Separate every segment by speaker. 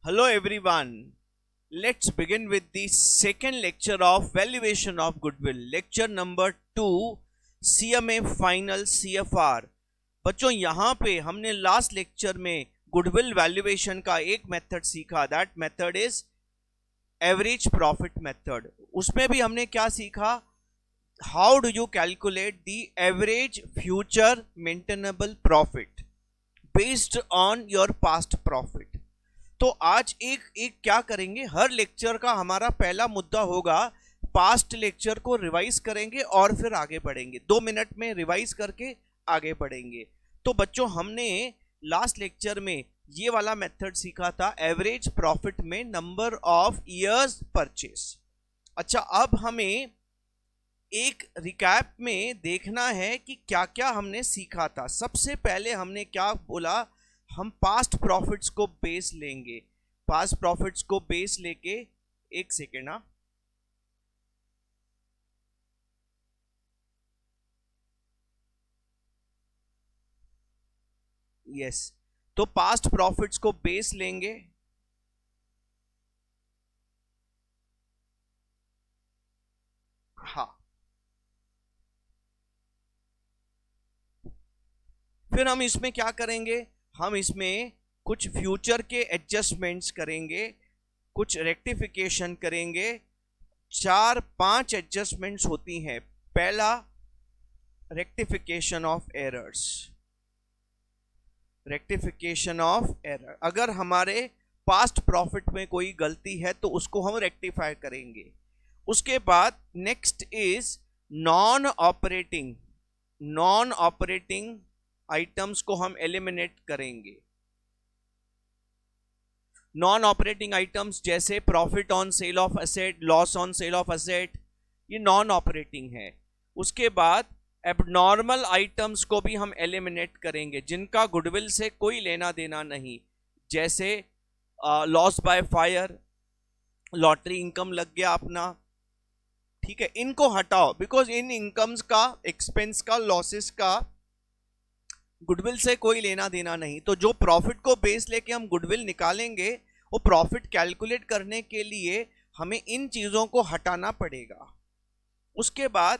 Speaker 1: Hello everyone. Let's begin with the second lecture of valuation of goodwill. Lecture number 2 CMA Final CFR. बच्चों यहाँ पे हमने last lecture में goodwill valuation का एक मेथड सीखा. That method is average profit method. उसमें भी हमने क्या सीखा? How do you calculate the average future maintainable profit based on your past profit. तो आज एक क्या करेंगे, हर लेक्चर का हमारा पहला मुद्दा होगा, पास्ट लेक्चर को रिवाइज करेंगे और फिर आगे बढ़ेंगे. 2 मिनट में रिवाइज करके आगे बढ़ेंगे. तो बच्चों हमने लास्ट लेक्चर में ये वाला मेथड सीखा था, एवरेज प्रॉफिट में नंबर ऑफ इयर्स परचेस. अच्छा, अब हमें एक रिकैप में देखना है कि क्या क्या हमने सीखा था. सबसे पहले हमने क्या बोला, हम पास्ट प्रॉफिट्स को बेस लेंगे. पास्ट प्रॉफिट्स को बेस लेके, एक सेकेंड ना, यस, तो पास्ट प्रॉफिट्स को बेस लेंगे. हाँ, फिर हम इसमें क्या करेंगे, हम इसमें कुछ फ्यूचर के एडजस्टमेंट्स करेंगे, कुछ रेक्टिफिकेशन करेंगे. 4-5 एडजस्टमेंट्स होती हैं. पहला, rectification of errors. Rectification of error, अगर हमारे पास्ट प्रॉफिट में कोई गलती है तो उसको हम रेक्टिफाई करेंगे. उसके बाद next is non operating items को हम एलिमिनेट करेंगे. नॉन ऑपरेटिंग आइटम्स जैसे profit on sale of asset, loss on sale of asset, ये नॉन ऑपरेटिंग है. उसके बाद एबनॉर्मल आइटम्स को भी हम एलिमिनेट करेंगे जिनका गुडविल से कोई लेना देना नहीं, जैसे loss by fire, lottery income लग गया अपना, ठीक है, इनको हटाओ. बिकॉज इन इनकम्स का, एक्सपेंस का, लॉसेस का गुडविल से कोई लेना देना नहीं. तो जो प्रॉफिट को बेस लेके हम गुडविल निकालेंगे, वो प्रॉफिट कैलकुलेट करने के लिए हमें इन चीजों को हटाना पड़ेगा. उसके बाद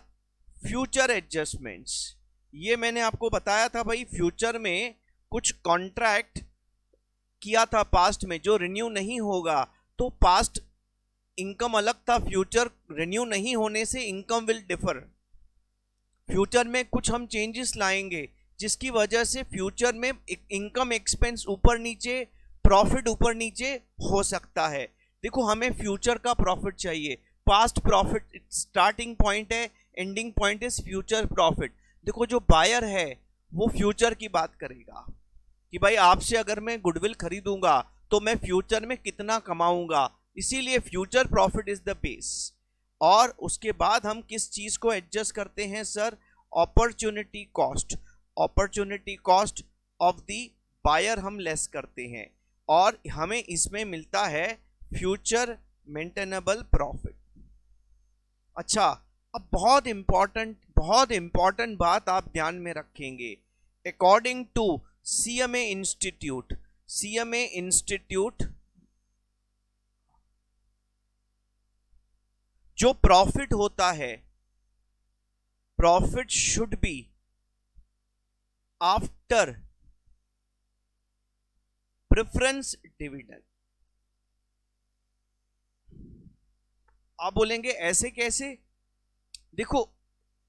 Speaker 1: फ्यूचर एडजस्टमेंट्स. ये मैंने आपको बताया था भाई, फ्यूचर में कुछ कॉन्ट्रैक्ट किया था पास्ट में जो रिन्यू नहीं होगा, तो पास्ट इनकम अलग था, फ्यूचर रिन्यू नहीं होने से इनकम विल डिफर. फ्यूचर में कुछ हम चेंजेस लाएंगे जिसकी वजह से फ्यूचर में इनकम एक्सपेंस ऊपर नीचे, प्रॉफिट ऊपर नीचे हो सकता है. देखो, हमें फ्यूचर का प्रॉफिट चाहिए. पास्ट प्रॉफिट स्टार्टिंग पॉइंट है, ending point is future profit. देखो, जो बायर है वो फ्यूचर की बात करेगा कि भाई आपसे अगर मैं गुडविल खरीदूंगा तो मैं फ्यूचर में कितना कमाऊंगा, इसीलिए future profit is the base. और उसके बाद हम किस चीज को एडजस्ट करते हैं sir? Opportunity cost. Opportunity cost of the buyer हम लेस करते हैं और हमें इसमें मिलता है फ्यूचर मेंटेनेबल प्रॉफिट. अच्छा, अब बहुत इंपॉर्टेंट बात आप ध्यान में रखेंगे. अकॉर्डिंग टू सीएमए इंस्टीट्यूट जो प्रॉफिट होता है, profit should be after preference dividend. आप बोलेंगे ऐसे कैसे? देखो,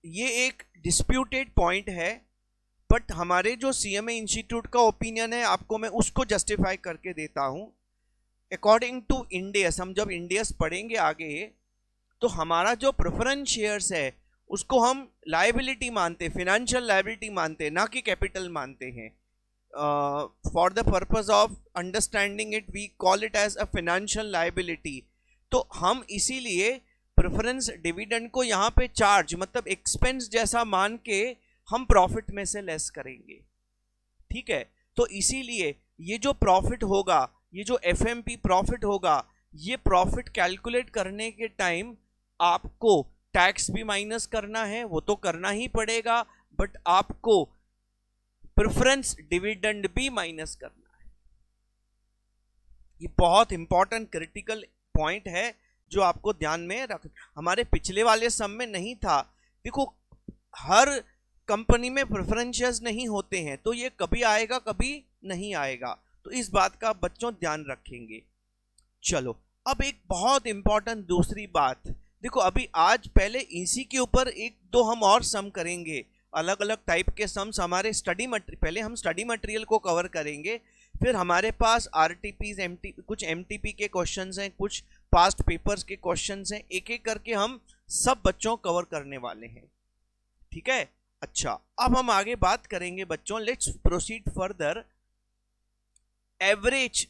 Speaker 1: ये एक डिस्प्यूटेड पॉइंट है, बट हमारे जो सीएमए इंस्टीट्यूट का ओपिनियन है, आपको मैं उसको जस्टिफाई करके देता हूं. अकॉर्डिंग टू इंडेस, हम जब इंडेस पढ़ेंगे आगे, तो हमारा जो प्रेफरेंस शेयर्स है उसको हम लायबिलिटी मानते, फिनेंशियल लायबिलिटी मानते, ना कि कैपिटल मानते हैं. For the purpose of understanding it we call it as a financial liability. तो हम इसीलिए प्रेफरेंस डिविडेंड को यहाँ पे चार्ज, मतलब एक्सपेंस जैसा मान के हम प्रॉफिट में से लेस करेंगे. ठीक है, तो इसीलिए ये जो प्रॉफिट होगा, ये जो एफएमपी प्रॉफिट होगा, ये प्रॉफिट कैलकुलेट करने के टाइम आपको टैक्स भी माइनस करना है, वो तो करना ही पड़ेगा, बट आपको प्रेफरेंस डिविडेंड भी माइनस करना है. ये बहुत इंपॉर्टेंट क्रिटिकल पॉइंट है जो आपको ध्यान में रख, हमारे पिछले वाले सम में नहीं था। देखो हर कंपनी में प्रेफरेंसेस नहीं होते हैं, तो ये कभी आएगा कभी नहीं आएगा, तो इस बात का बच्चों ध्यान रखेंगे। चलो अब एक बहुत इंपॉर्टेंट दूसरी बात देखो, अभी आज पहले इसी के ऊपर एक दो हम और सम करेंगे, अलग अलग टाइप के सम्स हमारे स्टडी मटेरियल, पहले हम स्टडी मटेरियल को कवर करेंगे, फिर हमारे पास आरटीपीज कुछ एमटीपी के क्वेश्चंस हैं, कुछ पास्ट पेपर्स के क्वेश्चंस हैं, एक एक करके हम सब बच्चों कवर करने वाले हैं, ठीक है। अच्छा अब हम आगे बात करेंगे बच्चों, लेट्स प्रोसीड फर्दर। एवरेज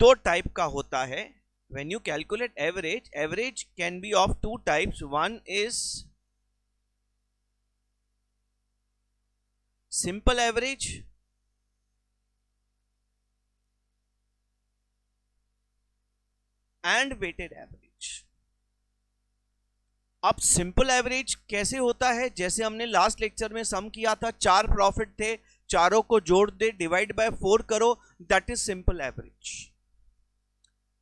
Speaker 1: दो टाइप का होता है, when you calculate average, average can be of two types. One is simple average and weighted average. अब सिंपल एवरेज कैसे होता है, जैसे हमने लास्ट लेक्चर में सम किया था, 4 प्रॉफिट थे, चारों को जोड़ दे, डिवाइड बाय 4 करो, that is simple average.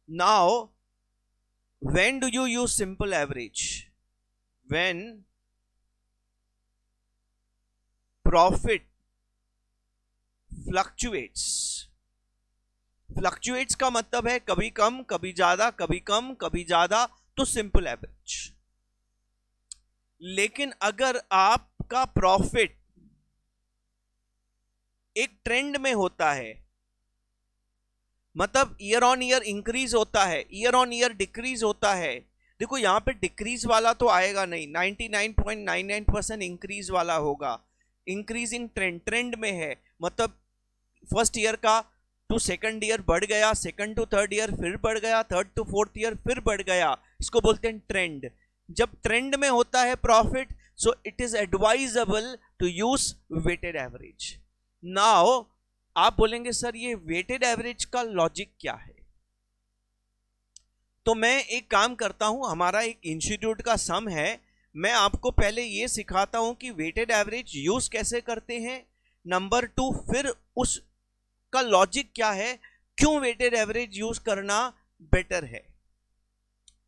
Speaker 1: Now, when do you use simple average? When profit fluctuates. Fluctuates का मतलब है कभी कम कभी ज्यादा, कभी कम कभी ज्यादा, तो सिंपल एवरेज। लेकिन अगर आपका प्रॉफिट एक ट्रेंड में होता है, मतलब ईयर ऑन ईयर इंक्रीज होता है, ईयर ऑन ईयर डिक्रीज होता है, देखो यहां पे डिक्रीज वाला तो आएगा नहीं, 99.99% इंक्रीज वाला होगा। इंक्रीजिंग ट्रेंड में है, मतलब फर्स्ट ईयर का टू सेकंड ईयर बढ़ गया, सेकंड टू थर्ड ईयर फिर बढ़ गया, थर्ड टू फोर्थ ईयर फिर बढ़ गया, इसको बोलते हैं ट्रेंड। जब ट्रेंड में होता है profit, so it is advisable to use weighted average. Now आप बोलेंगे सर ये वेटेड एवरेज का लॉजिक क्या है, तो मैं एक काम करता हूं, हमारा एक इंस्टीट्यूट का सम है, मैं आपको पहले ये सिखाता हूं कि वेटेड एवरेज यूज कैसे करते हैं, नंबर 2 फिर उसका लॉजिक क्या है, क्यों वेटेड एवरेज यूज करना बेटर है,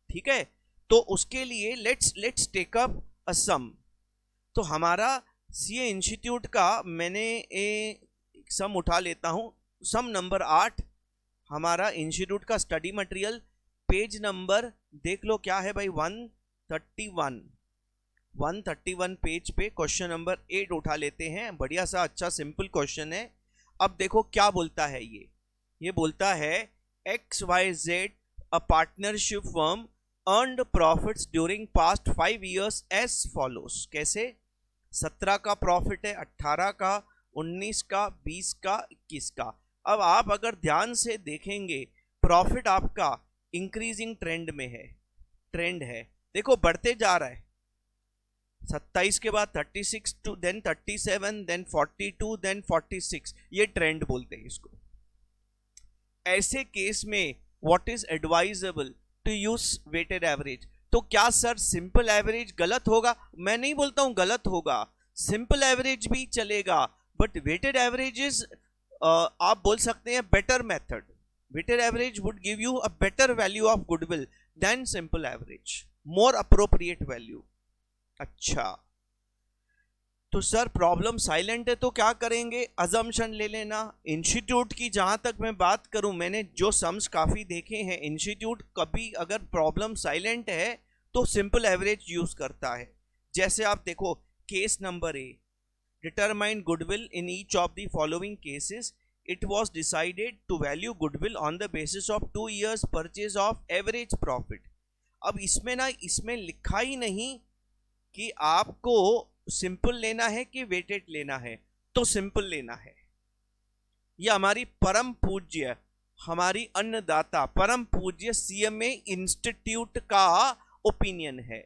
Speaker 1: ठीक है। तो उसके लिए लेट्स टेक अप अ सम। तो हमारा सीए इंस्टीट्यूट का मैंने सम उठा लेता हूं, सम नंबर 8, हमारा इंस्टीट्यूट का स्टडी मटेरियल, पेज नंबर देख लो क्या है भाई, 131 पेज पे क्वेश्चन नंबर 8 उठा लेते हैं, बढ़िया सा अच्छा सिंपल क्वेश्चन है। अब देखो क्या बोलता है, ये बोलता है XYZ a partnership firm earned profits during past 5 years as follows. कैसे, 17 का प्रॉफिट है, 18 का, 19 का, 20 का, 21 का। अब आप अगर ध्यान से देखेंगे प्रॉफिट आपका इंक्रीजिंग ट्रेंड में है, ट्रेंड है, देखो बढ़ते जा रहा है, 27 के बाद 36 टू देन 37 देन 42 देन 46, ये ट्रेंड बोलते हैं इसको। ऐसे केस में what is advisable to use weighted average. तो क्या सर सिंपल एवरेज गलत होगा, मैं नहीं बोलता हूं गलत होगा, सिंपल एवरेज भी चलेगा, बट वेटेड एवरेज इज आप बोल सकते हैं better method. Weighted average would give you a better value of goodwill than simple average, more appropriate value. अच्छा तो सर प्रॉब्लम साइलेंट है तो क्या करेंगे, अजम्पशन ले लेना। इंस्टीट्यूट की जहां तक मैं बात करूं, मैंने जो सम्स काफी देखे हैं, इंस्टीट्यूट कभी अगर प्रॉब्लम साइलेंट है तो सिंपल एवरेज यूज करता है। जैसे आप देखो case number A, determine goodwill in each of the following cases, it was decided to value goodwill on the basis of 2 years purchase of average profit. अब इसमें ना, इसमें लिखा ही नहीं कि आपको सिंपल लेना है कि वेटेड लेना है, तो सिंपल लेना है। ये हमारी परम पूज्य, हमारी अन्नदाता परम पूज्य सीएमए इंस्टीट्यूट का ओपिनियन है,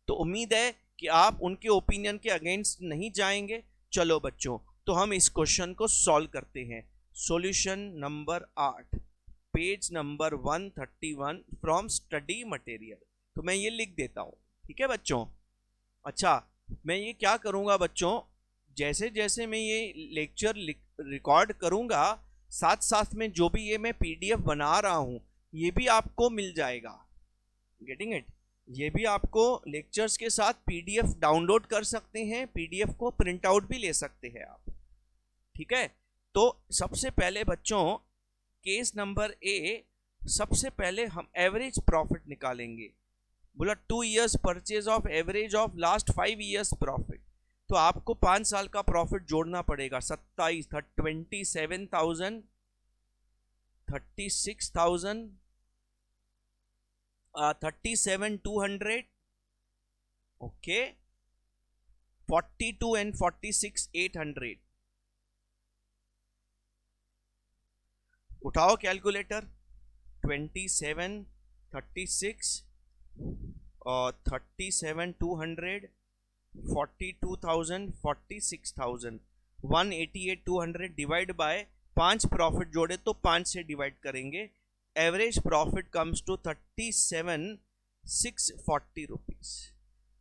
Speaker 1: तो उम्मीद है कि आप उनके ओपिनियन के अगेंस्ट नहीं जाएंगे। चलो बच्चों, तो हम इस क्वेश्चन को सॉल्व करते हैं। Solution number 8, page number 131 from study material. तो मैं ये लिख देता हूं, ठीक है बच्चों। अच्छा मैं ये क्या करूंगा बच्चों, जैसे जैसे मैं ये लेक्चर रिकॉर्ड करूंगा साथ साथ में जो भी ये मैं पीडीएफ बना रहा हूं ये भी आपको मिल जाएगा। Getting it? ये भी आपको लेक्चर्स के साथ पीडीएफ डाउनलोड कर सकते हैं, पीडीएफ को प्रिंट आउट भी ले सकते हैं आप। ठीक है, तो सबसे पहले बच्चों केस नंबर ए, सबसे पहले हम एवरेज प्रॉफिट निकालेंगे। बोला 2 years purchase of average of last 5 years profit, तो आपको 5 साल का प्रॉफिट जोड़ना पड़ेगा। 27,000 36,000 37,200 ओके, 42 and 46,800। उठाओ कैलकुलेटर, 27, 36 और 37,200, 42,000, 46,000, 188,200 डिवाइड बाय 5 प्रॉफिट जोड़े तो 5 से डिवाइड करेंगे। Average profit comes to 37,640 rupees.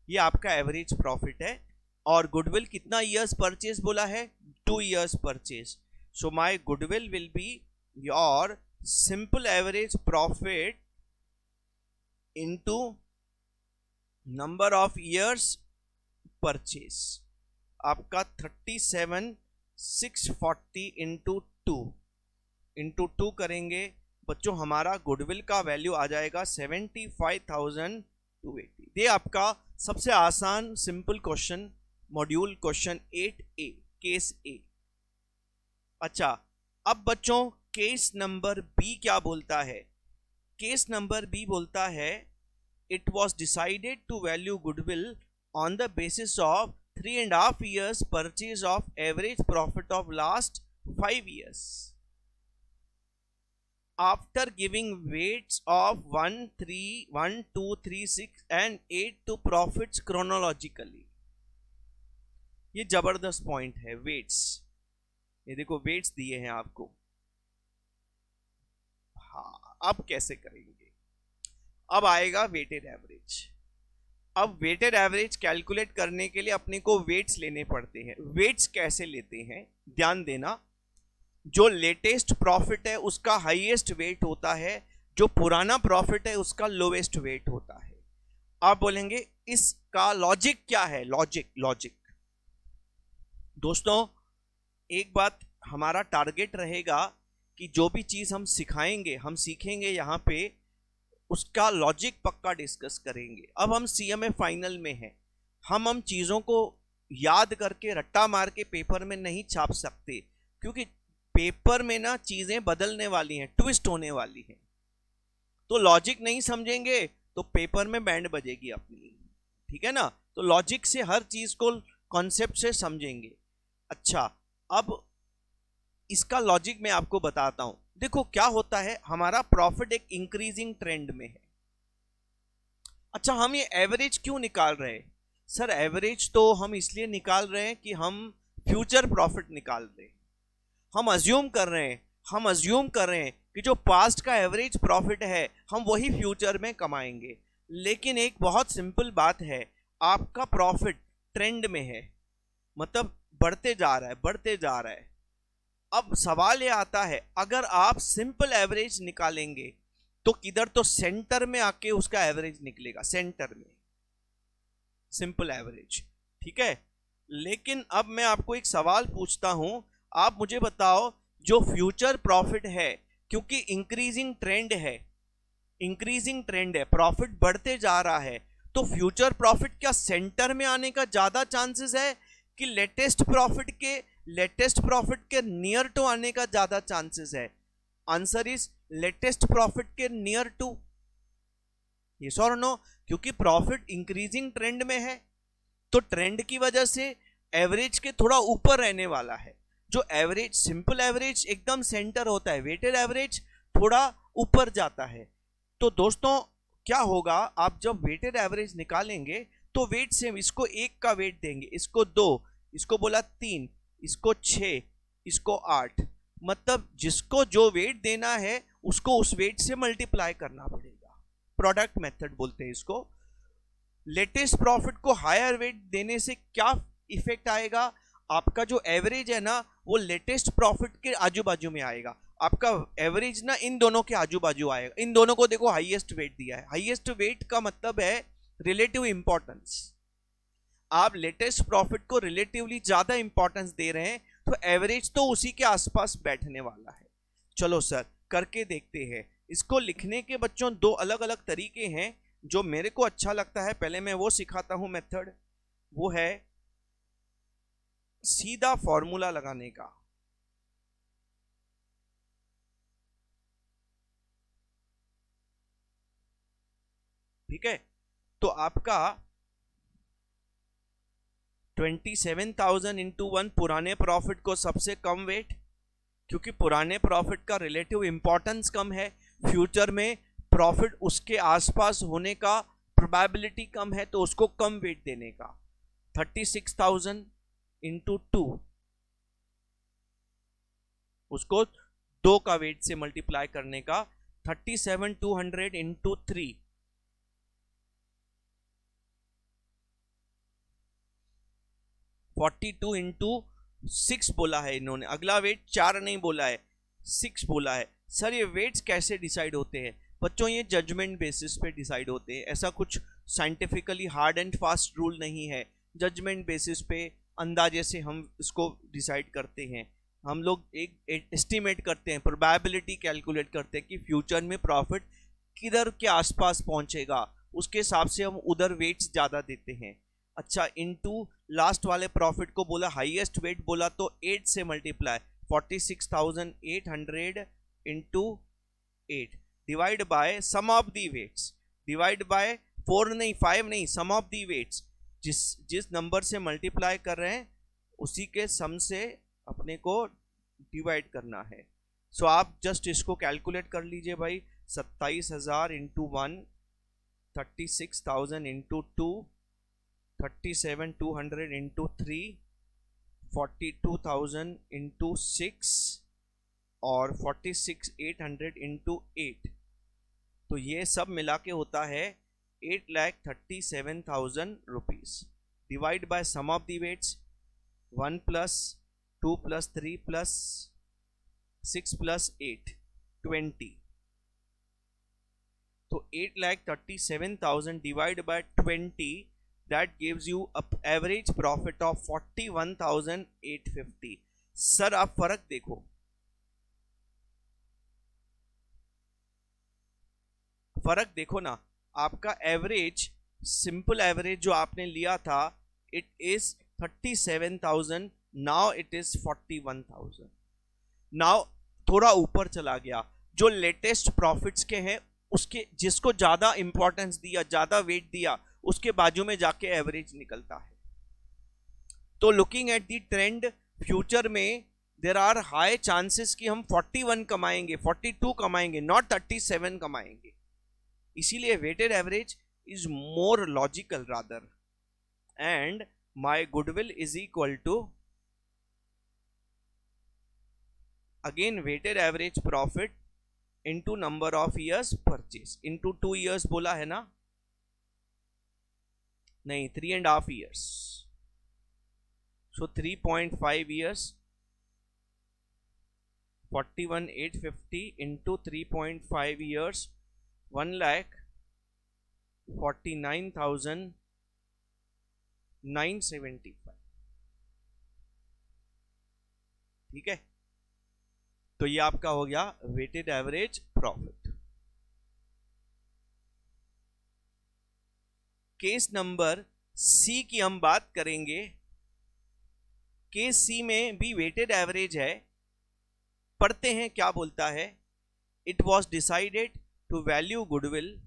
Speaker 1: ये आपका एवरेज प्रॉफिट है। और गुडविल कितना ईयर्स परचेज बोला है? 2 years purchase. So my goodwill will be your simple average profit into number of years purchase. आपका 37,640 इंटू 2 करेंगे बच्चों, हमारा गुडविल का वैल्यू आ जाएगा 75,280। ये आपका सबसे आसान simple question, module question 8A, case A. अच्छा, अब बच्चों केस नंबर बी क्या बोलता है? केस नंबर बी बोलता है it was decided to value goodwill on the basis of 3.5 years purchase of average profit of last 5 years after giving weights of 1, 3, 1, 2, 3, 6 and 8 to profits chronologically। ये जबरदस्त point है, weights. ये देखो weights दिए हैं आपको। हाँ, अब कैसे करेंगे? अब आएगा वेटेड एवरेज। अब वेटेड एवरेज कैलकुलेट करने के लिए अपने को वेट्स लेने पड़ते हैं। वेट्स कैसे लेते हैं ध्यान देना। जो लेटेस्ट प्रॉफिट है उसका हाईएस्ट वेट होता है, जो पुराना प्रॉफिट है उसका लोवेस्ट वेट होता है। आप बोलेंगे इसका लॉजिक क्या है? लॉजिक दोस्तों, एक बात हमारा टारगेट रहेगा कि जो भी चीज हम सीखेंगे यहाँ पे उसका लॉजिक पक्का डिस्कस करेंगे। अब हम सीएमए फाइनल में हैं, हम चीजों को याद करके रट्टा मार के पेपर में नहीं छाप सकते, क्योंकि पेपर में ना चीजें बदलने वाली हैं, ट्विस्ट होने वाली हैं। तो लॉजिक नहीं समझेंगे तो पेपर में बैंड बजेगी अपनी। ठीक है ना? तो लॉजिक से हर चीज को कॉन्सेप्ट से समझेंगे। अच्छा, अब इसका लॉजिक मैं आपको बताता हूं। देखो क्या होता है, हमारा प्रॉफिट एक इंक्रीजिंग ट्रेंड में है। अच्छा, हम ये एवरेज क्यों निकाल रहे हैं? सर एवरेज तो हम इसलिए निकाल रहे हैं कि हम फ्यूचर प्रॉफिट निकाल रहे हैं। हम अज्यूम कर रहे हैं कि जो पास्ट का एवरेज प्रॉफिट है हम वही फ्यूचर में कमाएंगे। लेकिन एक बहुत सिंपल बात है, आपका प्रॉफिट ट्रेंड में है, मतलब बढ़ते जा रहा है। अब सवाल ये आता है, अगर आप सिंपल एवरेज निकालेंगे तो किधर तो सेंटर में आके उसका एवरेज निकलेगा, सेंटर में सिंपल एवरेज। ठीक है, लेकिन अब मैं आपको एक सवाल पूछता हूं, आप मुझे बताओ जो फ्यूचर प्रॉफिट है, क्योंकि इंक्रीजिंग ट्रेंड है, प्रॉफिट बढ़ते जा रहा है, तो फ्यूचर प्रॉफिट क्या सेंटर में आने का ज्यादा चांसेस है कि लेटेस्ट प्रॉफिट के नियर टू आने का ज्यादा चांसेस है? आंसर इज लेटेस्ट प्रॉफिट के नियर टू। यस और नो? क्योंकि प्रॉफिट इंक्रीजिंग ट्रेंड में है तो ट्रेंड की वजह से एवरेज के थोड़ा ऊपर रहने वाला है। जो एवरेज, सिंपल एवरेज एकदम सेंटर होता है, वेटेड एवरेज थोड़ा ऊपर जाता है। तो दोस्तों क्या होगा, आप जब वेटेड एवरेज निकालेंगे तो वेट से इसको 1 का वेट देंगे, इसको 2, इसको बोला 3, इसको 6, इसको 8, मतलब जिसको जो वेट देना है उसको उस वेट से मल्टीप्लाई करना पड़ेगा। प्रोडक्ट मेथड बोलते हैं इसको। लेटेस्ट प्रॉफिट को हायर वेट देने से क्या इफेक्ट आएगा, आपका जो एवरेज है ना वो लेटेस्ट प्रॉफिट के आजू बाजू में आएगा। आपका एवरेज ना इन दोनों के आजू बाजू आएगा। इन दोनों को देखो हाईएस्ट वेट दिया है। हाईएस्ट वेट का मतलब है रिलेटिव इंपॉर्टेंस। आप लेटेस्ट प्रॉफिट को रिलेटिवली ज्यादा इंपॉर्टेंस दे रहे हैं तो एवरेज तो उसी के आसपास बैठने वाला है। चलो सर करके देखते हैं। इसको लिखने के बच्चों दो अलग अलग तरीके हैं जो मेरे को अच्छा लगता है, पहले मैं वो सिखाता हूं मेथड। वो है सीधा फॉर्मूला लगाने का। ठीक है, तो आपका 27,000 इंटू 1 पुराने प्रॉफिट को सबसे कम वेट, क्योंकि पुराने प्रॉफिट का रिलेटिव इंपॉर्टेंस कम है, फ्यूचर में प्रॉफिट उसके आसपास होने का प्रोबेबिलिटी कम है, तो उसको कम वेट देने का। 36,000 इंटू 2, उसको 2 का वेट से मल्टीप्लाई करने का। 37,200 इंटू 3, 42 इंटू 6 बोला है इन्होंने। अगला वेट 4 नहीं बोला है, 6 बोला है। सर ये वेट्स कैसे डिसाइड होते हैं? बच्चों ये जजमेंट बेसिस पे डिसाइड होते हैं। ऐसा कुछ scientifically hard and fast rule नहीं है। जजमेंट बेसिस पे अंदाजे से हम इसको डिसाइड करते हैं। हम लोग एक एस्टिमेट करते हैं, प्रोबेबिलिटी कैलकुलेट करते हैं कि फ्यूचर में प्रॉफिट किधर के आसपास पहुंचेगा, उसके हिसाब से हम उधर वेट्स ज़्यादा देते हैं। अच्छा, इनटू लास्ट वाले प्रॉफिट को बोला हाईएस्ट वेट बोला तो 8 से multiply, 46,800 into 8 divide by sum of the weights, divide by 4 नहीं 5 नहीं, सम ऑफ दी वेट्स। जिस नंबर से मल्टीप्लाई कर रहे हैं उसी के सम से अपने को डिवाइड करना है। सो आप जस्ट इसको कैलकुलेट कर लीजिए भाई। 27,000 इंटू 1, 36,000 इंटू 2, 37,200 इंटू 3, 42,000 इंटू 6 और 46,800 इंटू 8। तो ये सब मिला के होता है 8,37,000 rupees. Divide by sum of the weights, 1 plus 2 plus 3 plus 6 plus 8, 20। तो 8,37,000 divide by 20, that gives you a average profit of 41,850। सर आप फर्क देखो, फर्क देखो ना। आपका एवरेज, सिंपल एवरेज जो आपने लिया था, it is 37,000, now it is 41,000। Now थोड़ा ऊपर चला गया। जो लेटेस्ट प्रॉफिट्स के हैं उसके जिसको ज्यादा इंपॉर्टेंस दिया, ज्यादा वेट दिया, उसके बाजू में जाके एवरेज निकलता है। तो looking at the trend, future में देर आर हाई चांसेस कि हम 41 कमाएंगे, 42 कमाएंगे, नॉट 37 कमाएंगे। इसीलिए weighted average is more logical rather. And my goodwill is equal to again weighted average profit into number of years purchase, into 2 years बोला है ना, नहीं 3.5 years, so 3.5 years, 41,850 into 3.5 years, 1,49,975। ठीक है, तो ये आपका हो गया weighted average profit. Case number C की हम बात करेंगे। केस सी में भी वेटेड एवरेज है। पढ़ते हैं क्या बोलता है। It was decided to value goodwill.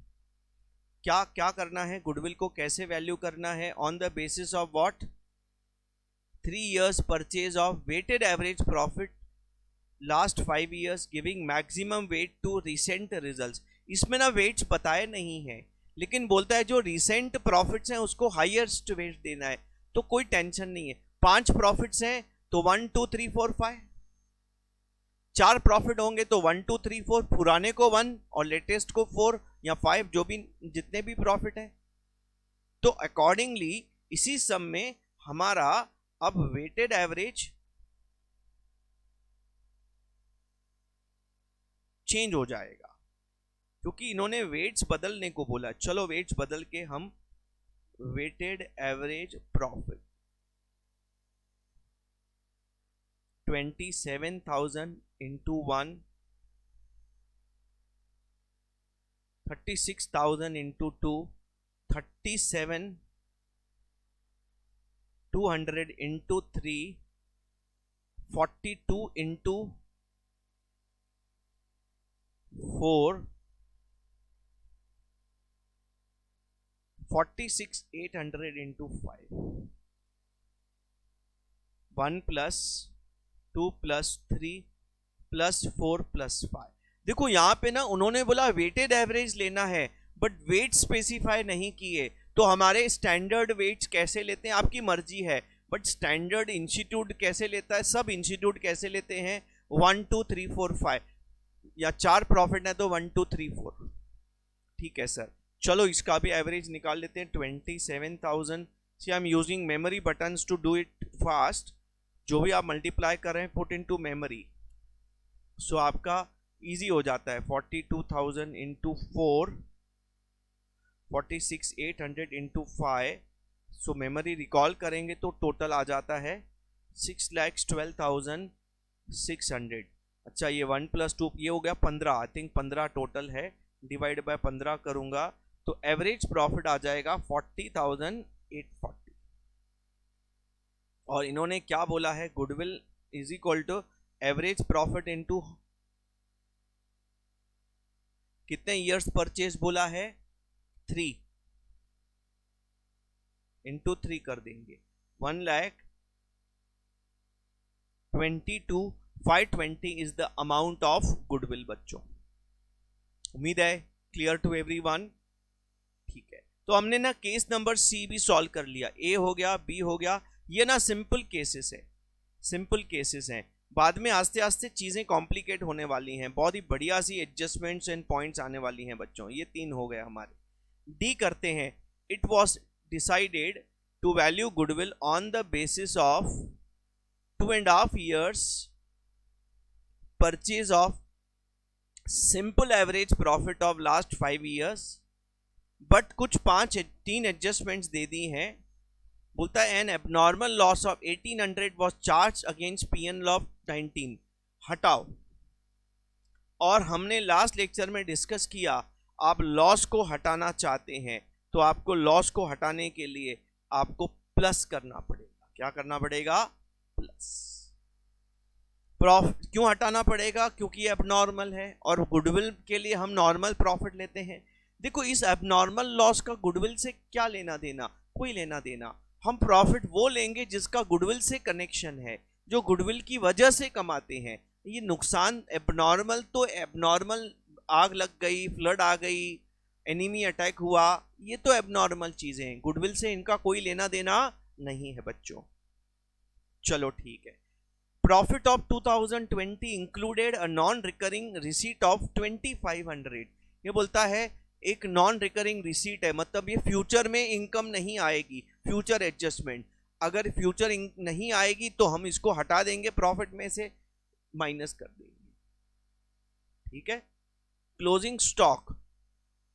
Speaker 1: क्या क्या करना है, गुडविल को कैसे वैल्यू करना है, on the basis of what, 3 years purchase of weighted average profit last 5 years giving maximum weight to recent results. इसमें ना वेट्स बताए नहीं है, लेकिन बोलता है जो रिसेंट प्रॉफिट्स हैं उसको हाईएस्ट वेट देना है। तो कोई टेंशन नहीं है। 5 प्रॉफिट्स हैं तो 1 2 3 4 5, 4 प्रॉफिट होंगे तो 1 2 3 4, पुराने को 1 और लेटेस्ट को 4 या 5, जो भी जितने भी प्रॉफिट है। तो अकॉर्डिंगली इसी सम में हमारा अब वेटेड एवरेज चेंज हो जाएगा, क्योंकि इन्होंने वेट्स बदलने को बोला। चलो वेट्स बदल के हम weighted average profit 27,000 into 1, 36,000 into 2, 37,200 into 3, 42 into 4, 46,800 into 5, 1 plus 2 plus 3 plus 4 plus 5। देखो यहाँ पे ना उन्होंने बोला वेटेड एवरेज लेना है, बट वेट स्पेसिफाई नहीं किए। तो हमारे स्टैंडर्ड वेट्स कैसे लेते हैं आपकी मर्जी है, बट स्टैंडर्ड इंस्टीट्यूट कैसे लेता है, सब इंस्टीट्यूट कैसे लेते हैं 1 2 3 4 5, या 4 प्रॉफिट है तो 1 2 3 4। ठीक है सर, चलो इसका भी एवरेज निकाल लेते हैं 27,000। See I'm using memory buttons to do it fast. जो भी आप मल्टीप्लाई कर रहे हैं पुट इनटू मेमोरी, सो आपका इजी हो जाता है। 42,000 इंटू 4, 46,800 इंटू 5, सो मेमोरी रिकॉल करेंगे तो टोटल आ जाता है 6,12,600। अच्छा ये 1 प्लस 2 ये हो गया 15, आई थिंक 15 टोटल है, डिवाइड बाय 15 करूंगा तो एवरेज प्रॉफिट आ जाएगा 40,840। और इन्होंने क्या बोला है, goodwill is equal to average profit into कितने ईयर्स परचेज बोला है 3, इंटू 3 कर देंगे 1,22,520 is the amount of goodwill. बच्चों उम्मीद है क्लियर टू एवरीवन। ठीक है, तो हमने ना केस नंबर सी भी सॉल्व कर लिया, ए हो गया, बी हो गया। ये ना सिंपल केसेस है, सिंपल केसेस हैं। बाद में आस्ते आस्ते चीजें कॉम्प्लिकेट होने वाली हैं, बहुत ही बढ़िया सी एडजस्टमेंट्स एंड पॉइंट्स आने वाली हैं बच्चों। ये 3 हो गए हमारे। डी करते हैं, it was decided to value goodwill on the basis of 2.5 years purchase of simple average profit of last 5 years, but कुछ 3 एडजस्टमेंट्स दे दी हैं। बोलता है an abnormal loss of 1800 was charge against PNL of 19, हटाओ। और हमने लास्ट लेक्चर में डिस्कस किया, आप लॉस को हटाना चाहते हैं तो आपको लॉस को हटाने के लिए आपको प्लस करना पड़ेगा। क्या करना पड़ेगा? प्लस। प्रॉफिट क्यों हटाना पड़ेगा? क्योंकि ये एबनॉर्मल है और गुडविल के लिए हम नॉर्मल प्रॉफिट लेते हैं। देखो इस एबनॉर्मल लॉस का गुडविल से क्या लेना देना? कोई लेना देना। हम प्रॉफिट वो लेंगे जिसका गुडविल से कनेक्शन है, जो गुडविल की वजह से कमाते हैं। ये नुकसान एबनॉर्मल तो एबनॉर्मल, आग लग गई, फ्लड आ गई, एनिमी अटैक हुआ, ये तो एबनॉर्मल चीजें हैं, गुडविल से इनका कोई लेना देना नहीं है बच्चों। चलो ठीक है। Profit of 2020 included a non recurring receipt of 2500। ये बोलता है एक नॉन रिकरिंग रिसीट है, मतलब ये फ्यूचर में इनकम नहीं आएगी, फ्यूचर एडजस्टमेंट। अगर फ्यूचर नहीं आएगी तो हम इसको हटा देंगे, प्रॉफिट में से माइनस कर देंगे। ठीक है। क्लोजिंग स्टॉक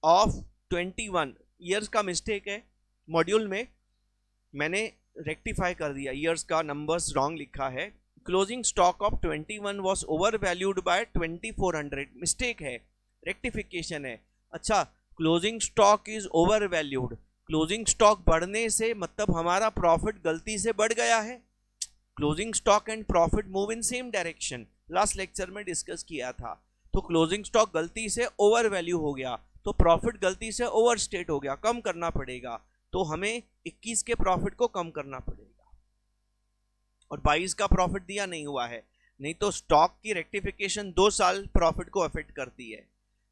Speaker 1: ऑफ 21 ईयर्स का मिस्टेक है, मॉड्यूल में मैंने रेक्टिफाई कर दिया, ईयर्स का नंबर्स रॉन्ग लिखा है। Closing stock of 21 was over valued bye 2400, mistake है, रेक्टिफिकेशन है। अच्छा, closing stock is over valued, closing stock बढ़ने से मतलब हमारा प्रॉफिट गलती से बढ़ गया है। Closing stock and profit move in same direction, last lecture में डिस्कस किया था। तो क्लोजिंग स्टॉक गलती से ओवर वैल्यू हो गया, तो प्रॉफिट गलती से ओवर स्टेट हो गया, कम करना पड़ेगा। तो हमें 21 के प्रॉफिट को कम करना पड़ेगा और 22 का प्रॉफिट दिया नहीं हुआ है, नहीं तो स्टॉक की रेक्टिफिकेशन 2 साल प्रॉफिट को अफेक्ट करती है।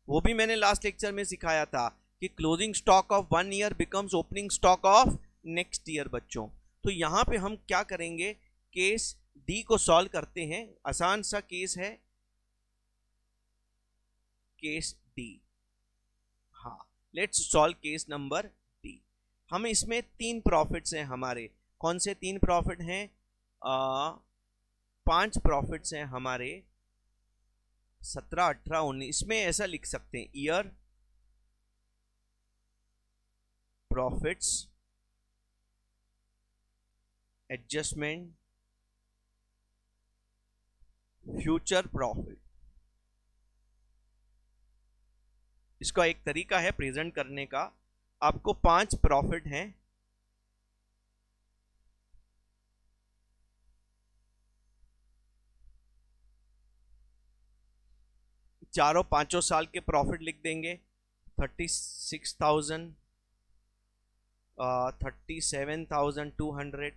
Speaker 1: वो भी मैंने लास्ट लेक्चर में सिखाया था कि closing stock of 1 year becomes opening stock of next year बच्चों। तो यहां पे हम क्या करेंगे, केस डी को सॉल्व करते हैं। आसान सा केस है, केस डी। हाँ, let's solve case number D. हम इसमें 3 प्रॉफिट्स हैं हमारे। कौन से 3 प्रॉफिट हैं? 5 प्रॉफिट्स हैं हमारे 17, 18, 19 में ऐसा लिख सकते हैं, year profits adjustment future profit. इसका एक तरीका है प्रेजेंट करने का। आपको 5 प्रॉफिट हैं, चारों पांचों साल के प्रॉफिट लिख देंगे। 36,000, 37,200,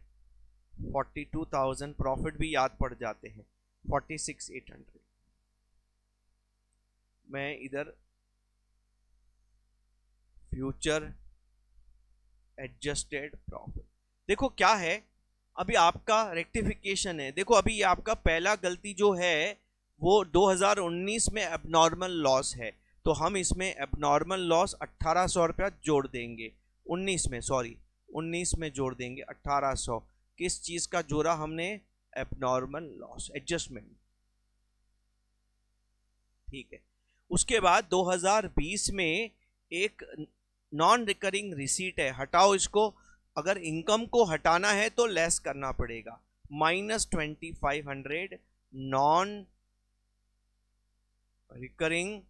Speaker 1: 42,000 प्रॉफिट भी याद पड़ जाते हैं। 46,800 मैं इधर फ्यूचर एडजस्टेड प्रॉफिट। देखो क्या है, अभी आपका रेक्टिफिकेशन है। देखो अभी ये आपका पहला गलती जो है वो 2019 में एबनॉर्मल लॉस है, तो हम इसमें एबनॉर्मल लॉस 1800 रुपया जोड़ देंगे। 19 में जोड़ देंगे 1800। किस चीज का जोड़ा हमने? Abnormal loss adjustment. ठीक है। उसके बाद 2020 में एक नॉन रिकरिंग रिसीट है, हटाओ इसको। अगर इनकम को हटाना है तो लेस करना पड़ेगा, -2500 नॉन रिकरिंग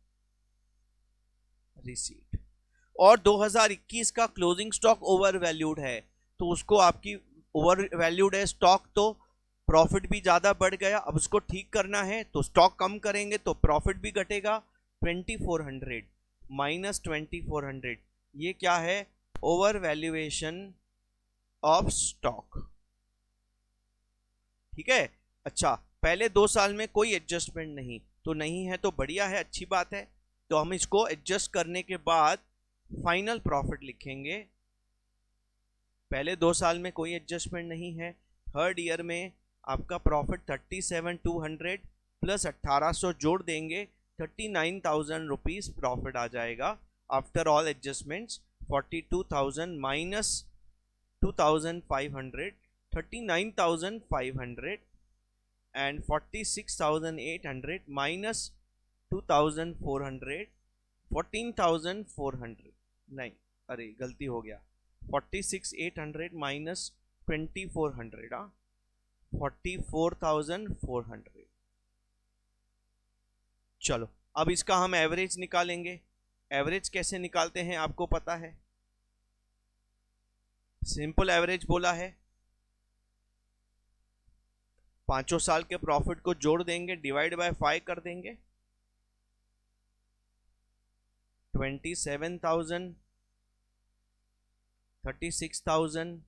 Speaker 1: रिसीट। और 2021 का क्लोजिंग स्टॉक ओवर वैल्यूड है, तो उसको आपकी ओवर वैल्यूड है स्टॉक, तो प्रॉफिट भी ज्यादा बढ़ गया। अब उसको ठीक करना है तो स्टॉक कम करेंगे तो प्रॉफिट भी घटेगा। 2400 -2400 ये क्या है? Over valuation of stock. ठीक है। अच्छा, पहले 2 साल में कोई एडजस्टमेंट नहीं, तो नहीं है तो बढ़िया है, अच्छी बात है। तो हम इसको एडजस्ट करने के बाद फाइनल प्रॉफिट लिखेंगे। पहले 2 साल में कोई एडजस्टमेंट नहीं है। थर्ड ईयर में आपका प्रॉफिट 37,200 प्लस 1800 जोड़ देंगे, 39,000 रुपीज प्रॉफिट आ जाएगा after all adjustments. 42,000 minus 2,500, 39,500 and 46,800 minus 2,400, 14,400 नहीं, अरे गलती हो गया, 46,800 माइनस 2,400, 44,400। चलो अब इसका हम एवरेज निकालेंगे। एवरेज कैसे निकालते हैं आपको पता है? सिंपल एवरेज बोला है, 5 साल के प्रॉफिट को जोड़ देंगे, डिवाइड बाय 5 कर देंगे। 27,000, 36,000,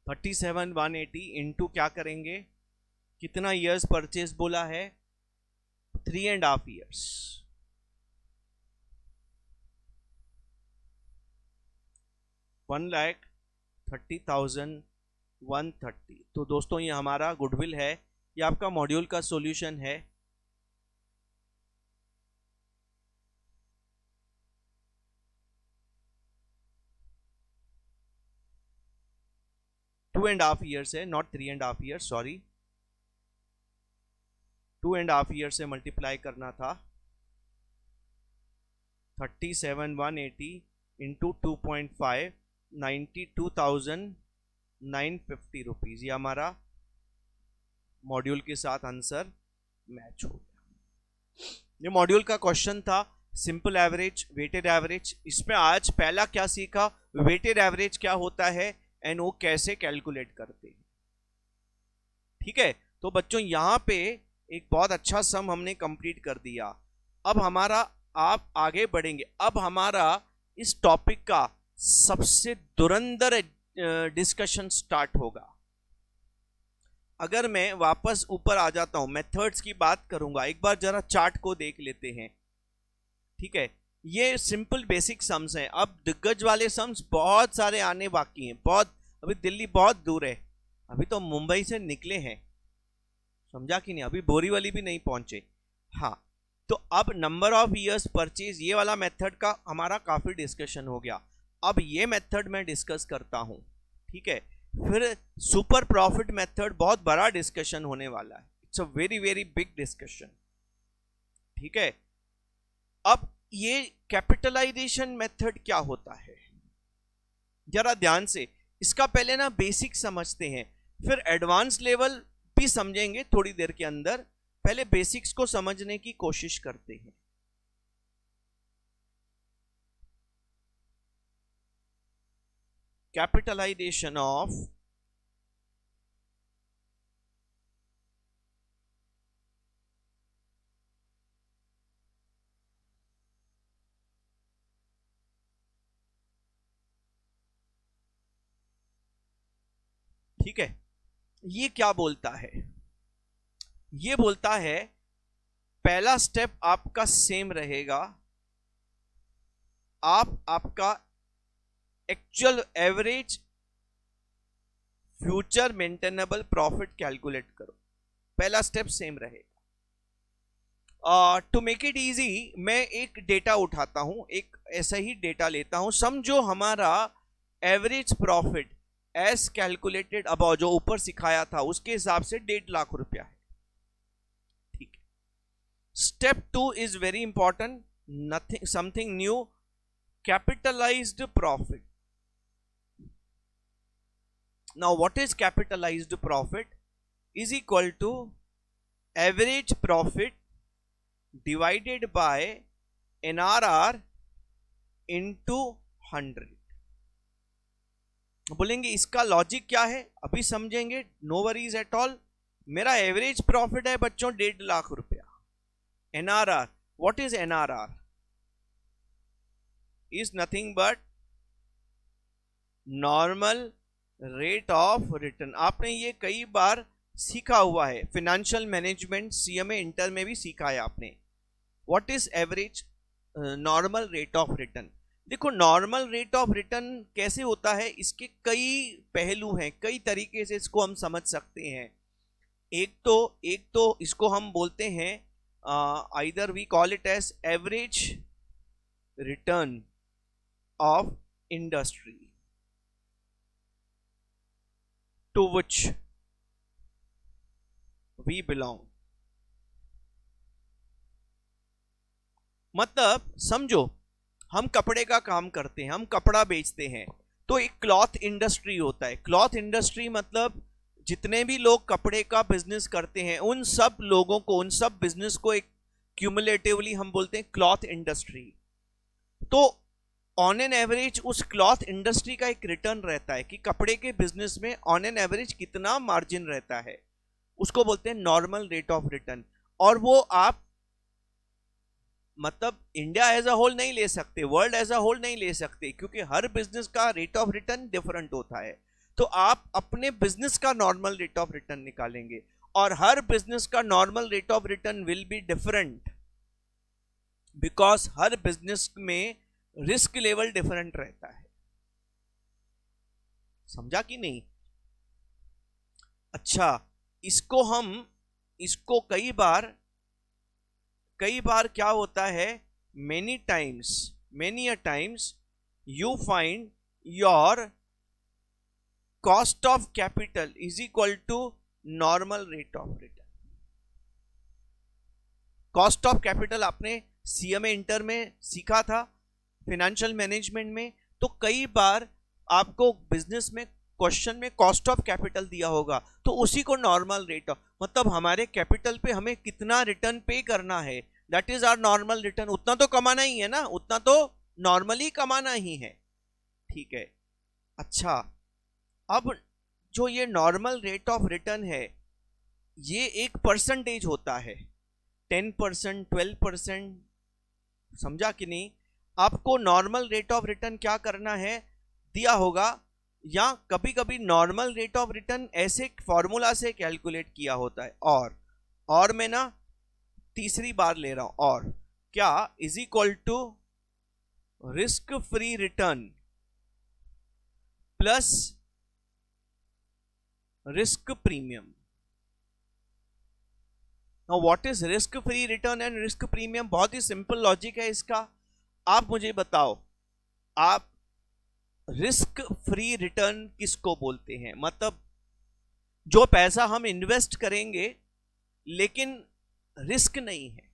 Speaker 1: $37,180 इंटू क्या करेंगे? कितना ईयर्स परचेज बोला है? 3.5 ईयर्स। 1,30,130। तो दोस्तों ये हमारा गुडविल है, ये आपका मॉड्यूल का सॉल्यूशन है। टू एंड हाफ ईयर्स है, नॉट 3.5 ईयर्स, सॉरी। 2.5 ईयर से मल्टीप्लाई करना था। 37,180 इंटू 2.5, 92,950 रुपीज। ये हमारा मॉड्यूल के साथ आंसर मैच हो गया। ये मॉड्यूल का क्वेश्चन था, सिंपल एवरेज, वेटेड एवरेज। इसमें आज पहला क्या सीखा? वेटेड एवरेज क्या होता है एंड वो कैसे कैलकुलेट करते हैं। ठीक है, तो बच्चों यहां पे एक बहुत अच्छा सम हमने कंप्लीट कर दिया। अब हमारा, आप आगे बढ़ेंगे, अब हमारा इस टॉपिक का सबसे धुरंधर डिस्कशन स्टार्ट होगा। अगर मैं वापस ऊपर आ जाता हूं, मेथड्स की बात करूंगा, एक बार जरा चार्ट को देख लेते हैं। ठीक है, ये सिंपल बेसिक सम्स हैं। अब दिग्गज वाले सम्स बहुत सारे आने बाकी हैं, बहुत। अभी दिल्ली बहुत दूर है, अभी तो मुंबई से निकले हैं, समझा कि नहीं, अभी बोरीवली भी नहीं पहुंचे। हाँ, तो अब नंबर ऑफ ईयर्स परचेज, ये वाला मेथड का हमारा काफी डिस्कशन हो गया। अब ये मेथड मैं डिस्कस करता हूं, ठीक है। फिर सुपर प्रॉफिट मेथड, बहुत बड़ा डिस्कशन होने वाला है, it's a very very big discussion, ठीक है। अब ये कैपिटलाइजेशन मेथड क्या होता है, जरा ध्यान से इसका पहले ना बेसिक समझते हैं, फिर एडवांस लेवल भी समझेंगे थोड़ी देर के अंदर। पहले बेसिक्स को समझने की कोशिश करते हैं। कैपिटलाइजेशन ऑफ ठीक है, ये क्या बोलता है, ये बोलता है पहला स्टेप आपका सेम रहेगा, आपका actual average future maintainable profit calculate करो, पहला स्टेप सेम रहेगा। टू मेक इट इजी, मैं एक डेटा उठाता हूं, एक ऐसा ही डेटा लेता हूं, समझो हमारा average profit as calculated above, जो ऊपर सिखाया था उसके हिसाब से 1.5 लाख रुपया है, ठीक है। Step 2 is very important, nothing something new, capitalised profit. Now what is capitalised profit, is equal to average profit divided by NRR into 100। बोलेंगे इसका लॉजिक क्या है, अभी समझेंगे, नो वरीज एट ऑल। मेरा एवरेज प्रॉफिट है बच्चों 1.5 लाख रुपया, NRR, what is NRR, is nothing but normal rate of return. आपने ये कई बार सीखा हुआ है, फाइनेंशियल मैनेजमेंट CMA इंटर में भी सीखा है आपने। What is average normal rate of return. देखो नॉर्मल रेट ऑफ रिटर्न कैसे होता है, इसके कई पहलू हैं, कई तरीके से इसको हम समझ सकते हैं। एक तो इसको हम बोलते हैं either we call it as average return of industry to which we belong. मतलब समझो हम कपड़े का काम करते हैं, हम कपड़ा बेचते हैं, तो एक क्लॉथ इंडस्ट्री होता है। क्लॉथ इंडस्ट्री मतलब जितने भी लोग कपड़े का बिजनेस करते हैं उन सब लोगों को, उन सब बिजनेस को एक क्यूमुलेटिवली हम बोलते हैं क्लॉथ इंडस्ट्री। तो ऑन एन एवरेज उस क्लॉथ इंडस्ट्री का एक रिटर्न रहता है कि कपड़े के बिजनेस में ऑन एन एवरेज कितना मार्जिन रहता है, उसको बोलते हैं नॉर्मल रेट ऑफ रिटर्न। और वो आप मतलब इंडिया एज अ होल नहीं ले सकते, वर्ल्ड एज अ होल नहीं ले सकते, क्योंकि हर बिजनेस का रेट ऑफ रिटर्न डिफरेंट होता है। तो आप अपने बिजनेस का नॉर्मल रेट ऑफ रिटर्न निकालेंगे, और हर बिजनेस का normal rate of return will be different, because her business में रिस्क लेवल डिफरेंट रहता है। समझा कि नहीं। अच्छा, इसको कई बार क्या होता है, many a times you find your cost of capital is equal to normal rate of return. Cost of capital आपने CMA इंटर में सीखा था, फाइनेंशियल मैनेजमेंट में। तो कई बार आपको बिजनेस में क्वेश्चन में कॉस्ट ऑफ कैपिटल दिया होगा, तो उसी को नॉर्मल रेट ऑफ, मतलब हमारे कैपिटल पे हमें कितना रिटर्न पे करना है, that is our normal return. उतना तो कमाना ही है ना, उतना तो नॉर्मली कमाना ही है, ठीक है। अच्छा, अब जो ये नॉर्मल रेट ऑफ रिटर्न है, ये एक परसेंटेज होता है, 10%, 12%, समझा कि नहीं। आपको नॉर्मल रेट ऑफ रिटर्न क्या करना है, दिया होगा या कभी कभी नॉर्मल रेट ऑफ रिटर्न ऐसे फॉर्मूला से कैलकुलेट किया होता है। और मैं ना तीसरी बार ले रहा हूं, और क्या is equal to risk free return plus risk premium. Now what is risk free return and risk premium? बहुत ही सिंपल लॉजिक है इसका। आप मुझे बताओ, आप रिस्क फ्री रिटर्न किसको बोलते हैं? मतलब जो पैसा हम इन्वेस्ट करेंगे लेकिन रिस्क नहीं है,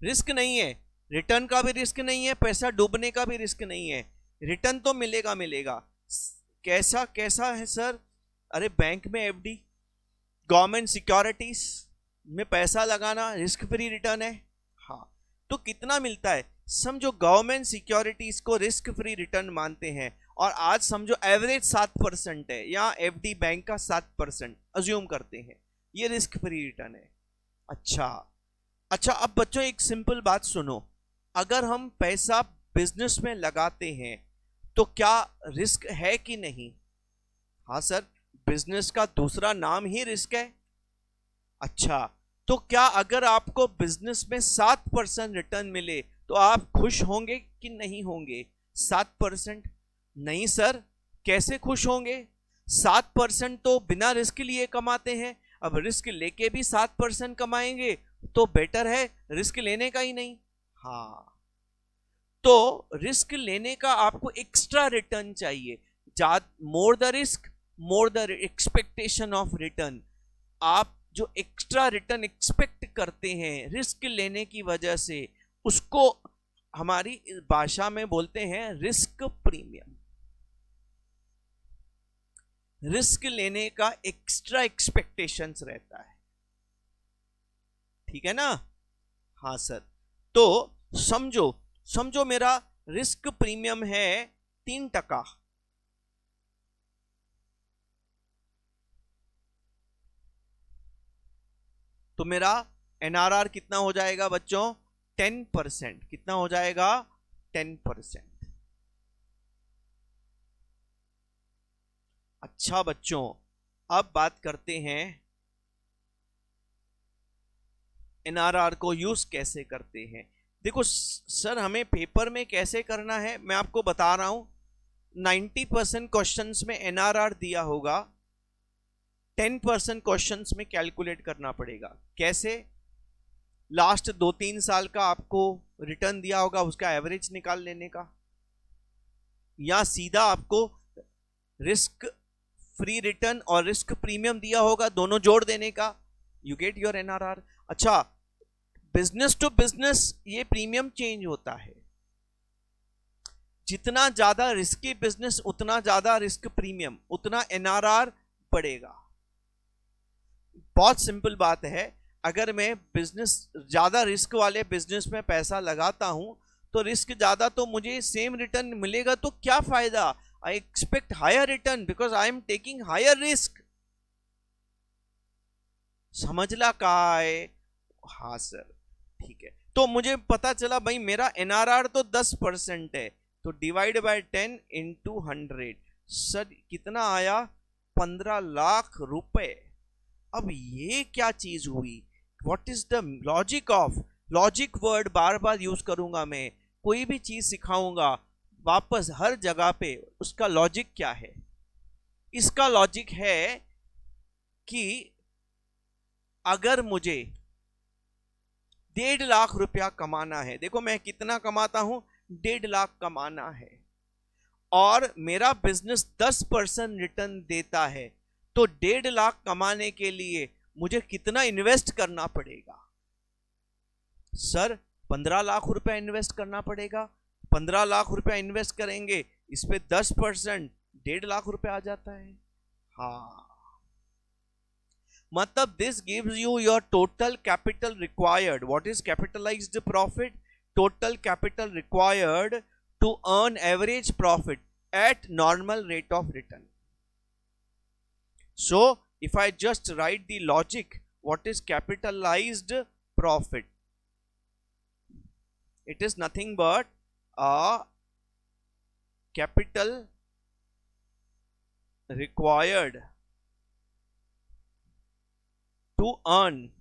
Speaker 1: रिस्क नहीं है, रिटर्न का भी रिस्क नहीं है, पैसा डूबने का भी रिस्क नहीं है, रिटर्न तो मिलेगा मिलेगा। कैसा कैसा है सर? अरे बैंक में एफडी, गवर्नमेंट सिक्योरिटीज में पैसा लगाना रिस्क फ्री रिटर्न है। हाँ, तो कितना मिलता है? समझो गवर्नमेंट सिक्योरिटीज को रिस्क फ्री रिटर्न मानते हैं, और आज समझो एवरेज 7% है, या एफडी बैंक का 7% अज्यूम करते हैं, ये रिस्क फ्री रिटर्न है। अच्छा अच्छा, अब बच्चों एक सिंपल बात सुनो, अगर हम पैसा बिजनेस में लगाते हैं तो क्या रिस्क है कि नहीं? हाँ सर, बिजनेस का दूसरा नाम ही रिस्क है। अच्छा, तो क्या अगर आपको बिजनेस में 7% रिटर्न मिले तो आप खुश होंगे कि नहीं होंगे? 7%? नहीं सर, कैसे खुश होंगे? 7% तो बिना रिस्क लिए कमाते हैं, अब रिस्क लेके भी 7% कमाएंगे तो बेटर है रिस्क लेने का ही नहीं। हाँ, तो रिस्क लेने का आपको एक्स्ट्रा रिटर्न चाहिए। More the risk more the expectation of return. आप जो एक्स्ट्रा रिटर्न एक्सपेक्ट करते हैं रिस्क लेने की वजह से, उसको हमारी भाषा में बोलते हैं रिस्क प्रीमियम। रिस्क लेने का एक्स्ट्रा एक्सपेक्टेशंस रहता है, ठीक है ना? हाँ सर, तो समझो समझो मेरा रिस्क प्रीमियम है 3%, तो मेरा एनआरआर कितना हो जाएगा बच्चों? 10%। कितना हो जाएगा? 10%। अच्छा बच्चों, अब बात करते हैं एनआरआर को यूज कैसे करते हैं। देखो सर, हमें पेपर में कैसे करना है मैं आपको बता रहा हूं। 90% क्वेश्चंस में एनआरआर दिया होगा, 10% क्वेश्चंस में कैलकुलेट करना पड़ेगा। कैसे? लास्ट 2-3 साल का आपको रिटर्न दिया होगा, उसका एवरेज निकाल लेने का, या सीधा आपको रिस्क फ्री रिटर्न और रिस्क प्रीमियम दिया होगा, दोनों जोड़ देने का, यू गेट योर एनआरआर। अच्छा, बिजनेस टू बिजनेस ये प्रीमियम चेंज होता है। जितना ज्यादा रिस्की बिजनेस उतना ज्यादा रिस्क प्रीमियम, उतना एनआरआर बढ़ेगा। बहुत सिंपल बात है, अगर मैं बिजनेस ज्यादा रिस्क वाले बिजनेस में पैसा लगाता हूं तो रिस्क ज्यादा, तो मुझे सेम रिटर्न मिलेगा तो क्या फायदा? I expect higher return because I am taking higher risk. समझला का है? हाँ सर, ठीक है। तो मुझे पता चला भाई मेरा एनआरआर तो 10% है, तो डिवाइड बाय 10 इंटू 100, सर कितना आया? 15 लाख रुपए। अब ये क्या चीज हुई? What is the logic of, logic word bar bar use करूंगा मैं, कोई भी चीज सिखाऊंगा वापस हर जगह पे, उसका लॉजिक क्या है? इसका लॉजिक है कि अगर मुझे 1.5 लाख रुपया कमाना है, देखो मैं कितना कमाता हूं, 1.5 लाख कमाना है, और मेरा बिजनेस 10% रिटर्न देता है, तो 1.5 लाख कमाने के लिए मुझे कितना इन्वेस्ट करना पड़ेगा? सर 15 लाख रुपया इन्वेस्ट करना पड़ेगा। 15 लाख रुपया इन्वेस्ट करेंगे, इस पे 10%, 1.5 लाख रुपया आ जाता है। हाँ, मतलब this gives you your total capital required. What is capitalised profit? Total capital required to earn average profit at normal rate of return. So if I just write the logic, what is capitalized profit? It is nothing but a capital required to earn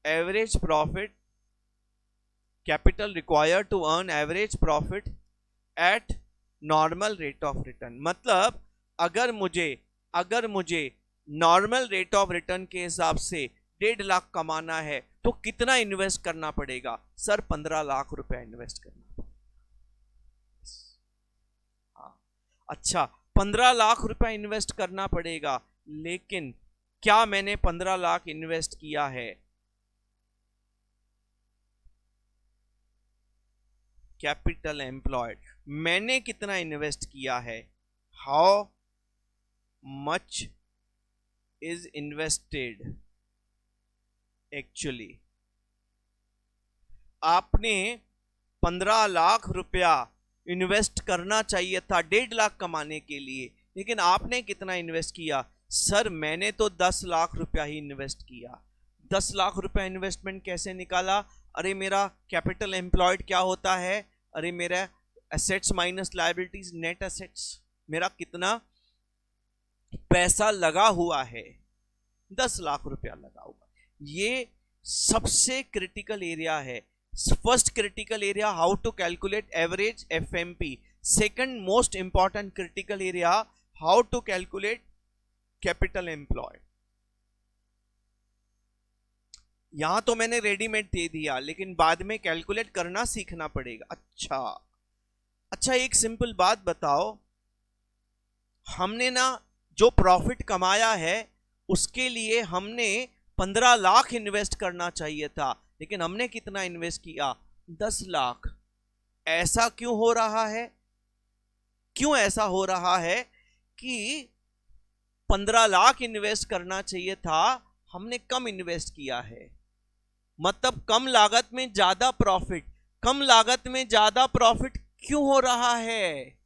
Speaker 1: average profit, capital required to earn average profit at normal rate of return. मतलब अगर मुझे normal rate of return के हिसाब से 1.5 लाख कमाना है तो कितना इन्वेस्ट करना पड़ेगा? सर 15 लाख रुपया इन्वेस्ट करना पड़ेगा। हाँ, अच्छा 15 लाख रुपया इन्वेस्ट करना पड़ेगा, लेकिन क्या मैंने 15 लाख इन्वेस्ट किया है? कैपिटल एम्प्लॉयड मैंने कितना इन्वेस्ट किया है? How much is invested actually? आपने 15 लाख रुपया इन्वेस्ट करना चाहिए था 1.5 लाख कमाने के लिए, लेकिन आपने कितना इन्वेस्ट किया? सर मैंने तो 10 लाख रुपया ही इन्वेस्ट किया। 10 लाख रुपया इन्वेस्टमेंट कैसे निकाला? अरे मेरा कैपिटल एम्प्लॉयड क्या होता है? अरे मेरा assets minus liabilities net assets, मेरा कितना पैसा लगा हुआ है? 10 लाख रुपया लगा हुआ। ये सबसे क्रिटिकल एरिया है। First critical area how to calculate average FMP, second most important critical area how to calculate capital employed. यहां तो मैंने रेडीमेड दे दिया, लेकिन बाद में कैलकुलेट करना सीखना पड़ेगा। अच्छा एक सिंपल बात बताओ, हमने ना जो प्रॉफिट कमाया है उसके लिए हमने 15 लाख इन्वेस्ट करना चाहिए था, लेकिन हमने कितना इन्वेस्ट किया? 10 लाख। ऐसा क्यों हो रहा है? क्यों ऐसा हो रहा है कि 15 लाख इन्वेस्ट करना चाहिए था, हमने कम इन्वेस्ट किया है? मतलब कम लागत में ज्यादा प्रॉफिट, कम लागत में ज्यादा प्रॉफिट क्यों हो रहा है?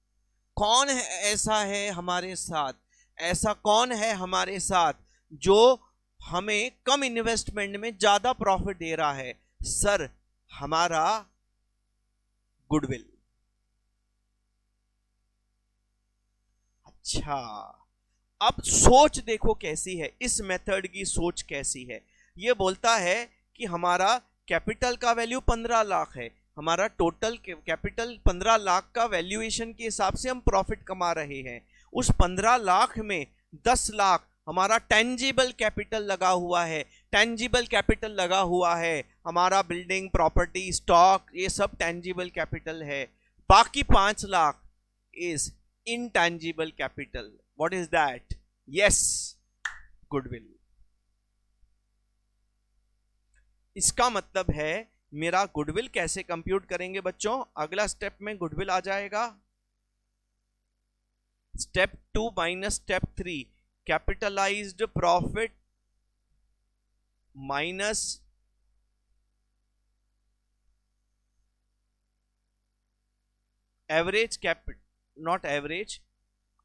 Speaker 1: कौन है ऐसा है हमारे साथ? ऐसा कौन है हमारे साथ जो हमें कम इन्वेस्टमेंट में ज्यादा प्रॉफिट दे रहा है? सर हमारा गुडविल। अच्छा अब सोच देखो कैसी है, इस मेथड की सोच कैसी है। ये बोलता है कि हमारा कैपिटल का वैल्यू 15 लाख है, हमारा टोटल कैपिटल 15 लाख का वैल्यूएशन के हिसाब से हम प्रॉफिट कमा रहे हैं। उस 15 लाख में 10 लाख हमारा टेंजिबल कैपिटल लगा हुआ है। टेंजिबल कैपिटल लगा हुआ है हमारा बिल्डिंग, प्रॉपर्टी, स्टॉक, ये सब टेंजिबल कैपिटल है। बाकी 5 lakh is intangible capital. What is that? Yes, goodwill. इसका मतलब है मेरा गुडविल कैसे कंप्यूट करेंगे बच्चों? अगला स्टेप में गुडविल आ जाएगा। Step 2 minus step 3, capitalised profit minus average not average,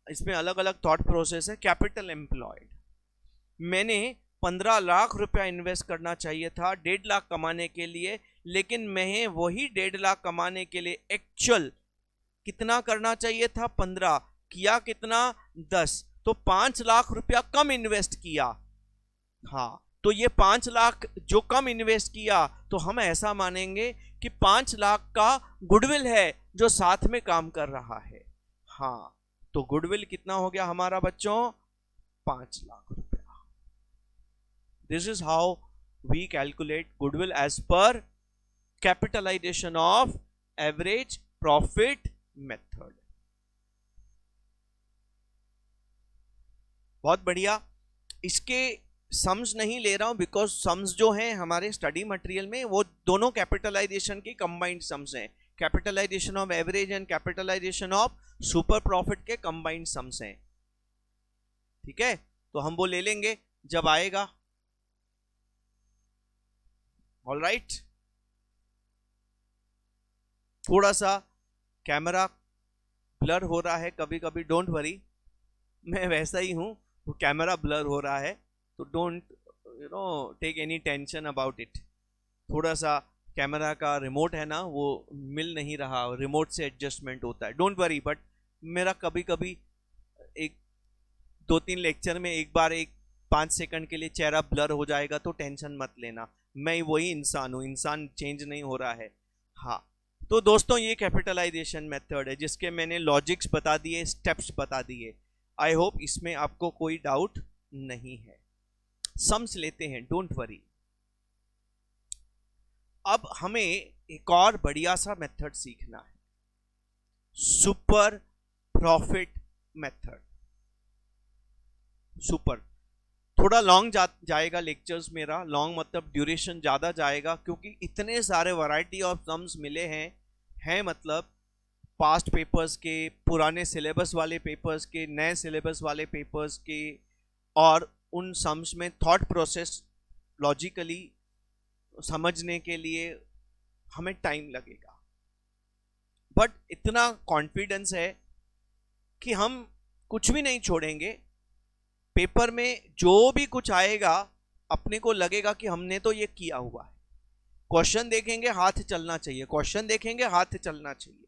Speaker 1: इसमें अलग अलग थॉट प्रोसेस है। कैपिटल एम्प्लॉयड, मैंने 15 लाख रुपया इन्वेस्ट करना चाहिए था 1.5 लाख कमाने के लिए, लेकिन मैं वही 1.5 लाख कमाने के लिए एक्चुअल कितना करना चाहिए था? 15, किया कितना? 10, तो 5 लाख रुपया कम इन्वेस्ट किया। हाँ, तो ये 5 लाख जो कम इन्वेस्ट किया, तो हम ऐसा मानेंगे कि 5 लाख का गुडविल है जो साथ में काम कर रहा है। हाँ, तो गुडविल कितना हो गया हमारा बच्चों? 5 लाख रुपया। This is how we calculate goodwill as per capitalization of average profit method. बहुत बढ़िया। इसके सम्स नहीं ले रहा हूं बिकॉज सम्स जो हैं हमारे स्टडी मटेरियल में वो दोनों कैपिटलाइजेशन के कंबाइंड सम्स हैं। Capitalisation of average and capitalisation of super profit के कंबाइंड सम्स हैं। ठीक है, तो हम वो ले लेंगे जब आएगा। ऑल राइट, थोड़ा सा कैमरा ब्लर हो रहा है कभी कभी, डोंट वरी, मैं वैसा ही हूं, तो कैमरा ब्लर हो रहा है, तो don't take any tension about it. थोड़ा सा कैमरा का रिमोट है ना, वो मिल नहीं रहा, रिमोट से एडजस्टमेंट होता है, डोंट वरी। बट मेरा कभी कभी एक 2-3 लेक्चर में एक बार एक 5 सेकंड के लिए चेहरा ब्लर हो जाएगा, तो टेंशन मत लेना, मैं वही इंसान हूँ, इंसान चेंज नहीं हो रहा है। हाँ, तो दोस्तों ये कैपिटलाइजेशन मेथड है जिसके मैंने लॉजिक्स बता दिए, स्टेप्स बता दिए। आई होप इसमें आपको कोई डाउट नहीं है। सम्स लेते हैं, डोंट वरी। अब हमें एक और बढ़िया सा मेथड सीखना है, सुपर प्रॉफिट मेथड। सुपर थोड़ा लॉन्ग जाएगा लेक्चर्स मेरा, लॉन्ग मतलब ड्यूरेशन ज़्यादा जाएगा, क्योंकि इतने सारे वैरायटी ऑफ सम्स मिले हैं मतलब पास्ट पेपर्स के, पुराने सिलेबस वाले पेपर्स के, नए सिलेबस वाले पेपर्स के, और उन सम्स में थॉट प्रोसेस लॉजिकली समझने के लिए हमें टाइम लगेगा। बट इतना कॉन्फिडेंस है कि हम कुछ भी नहीं छोड़ेंगे, पेपर में जो भी कुछ आएगा अपने को लगेगा कि हमने तो ये किया हुआ है। क्वेश्चन देखेंगे हाथ चलना चाहिए, क्वेश्चन देखेंगे हाथ चलना चाहिए,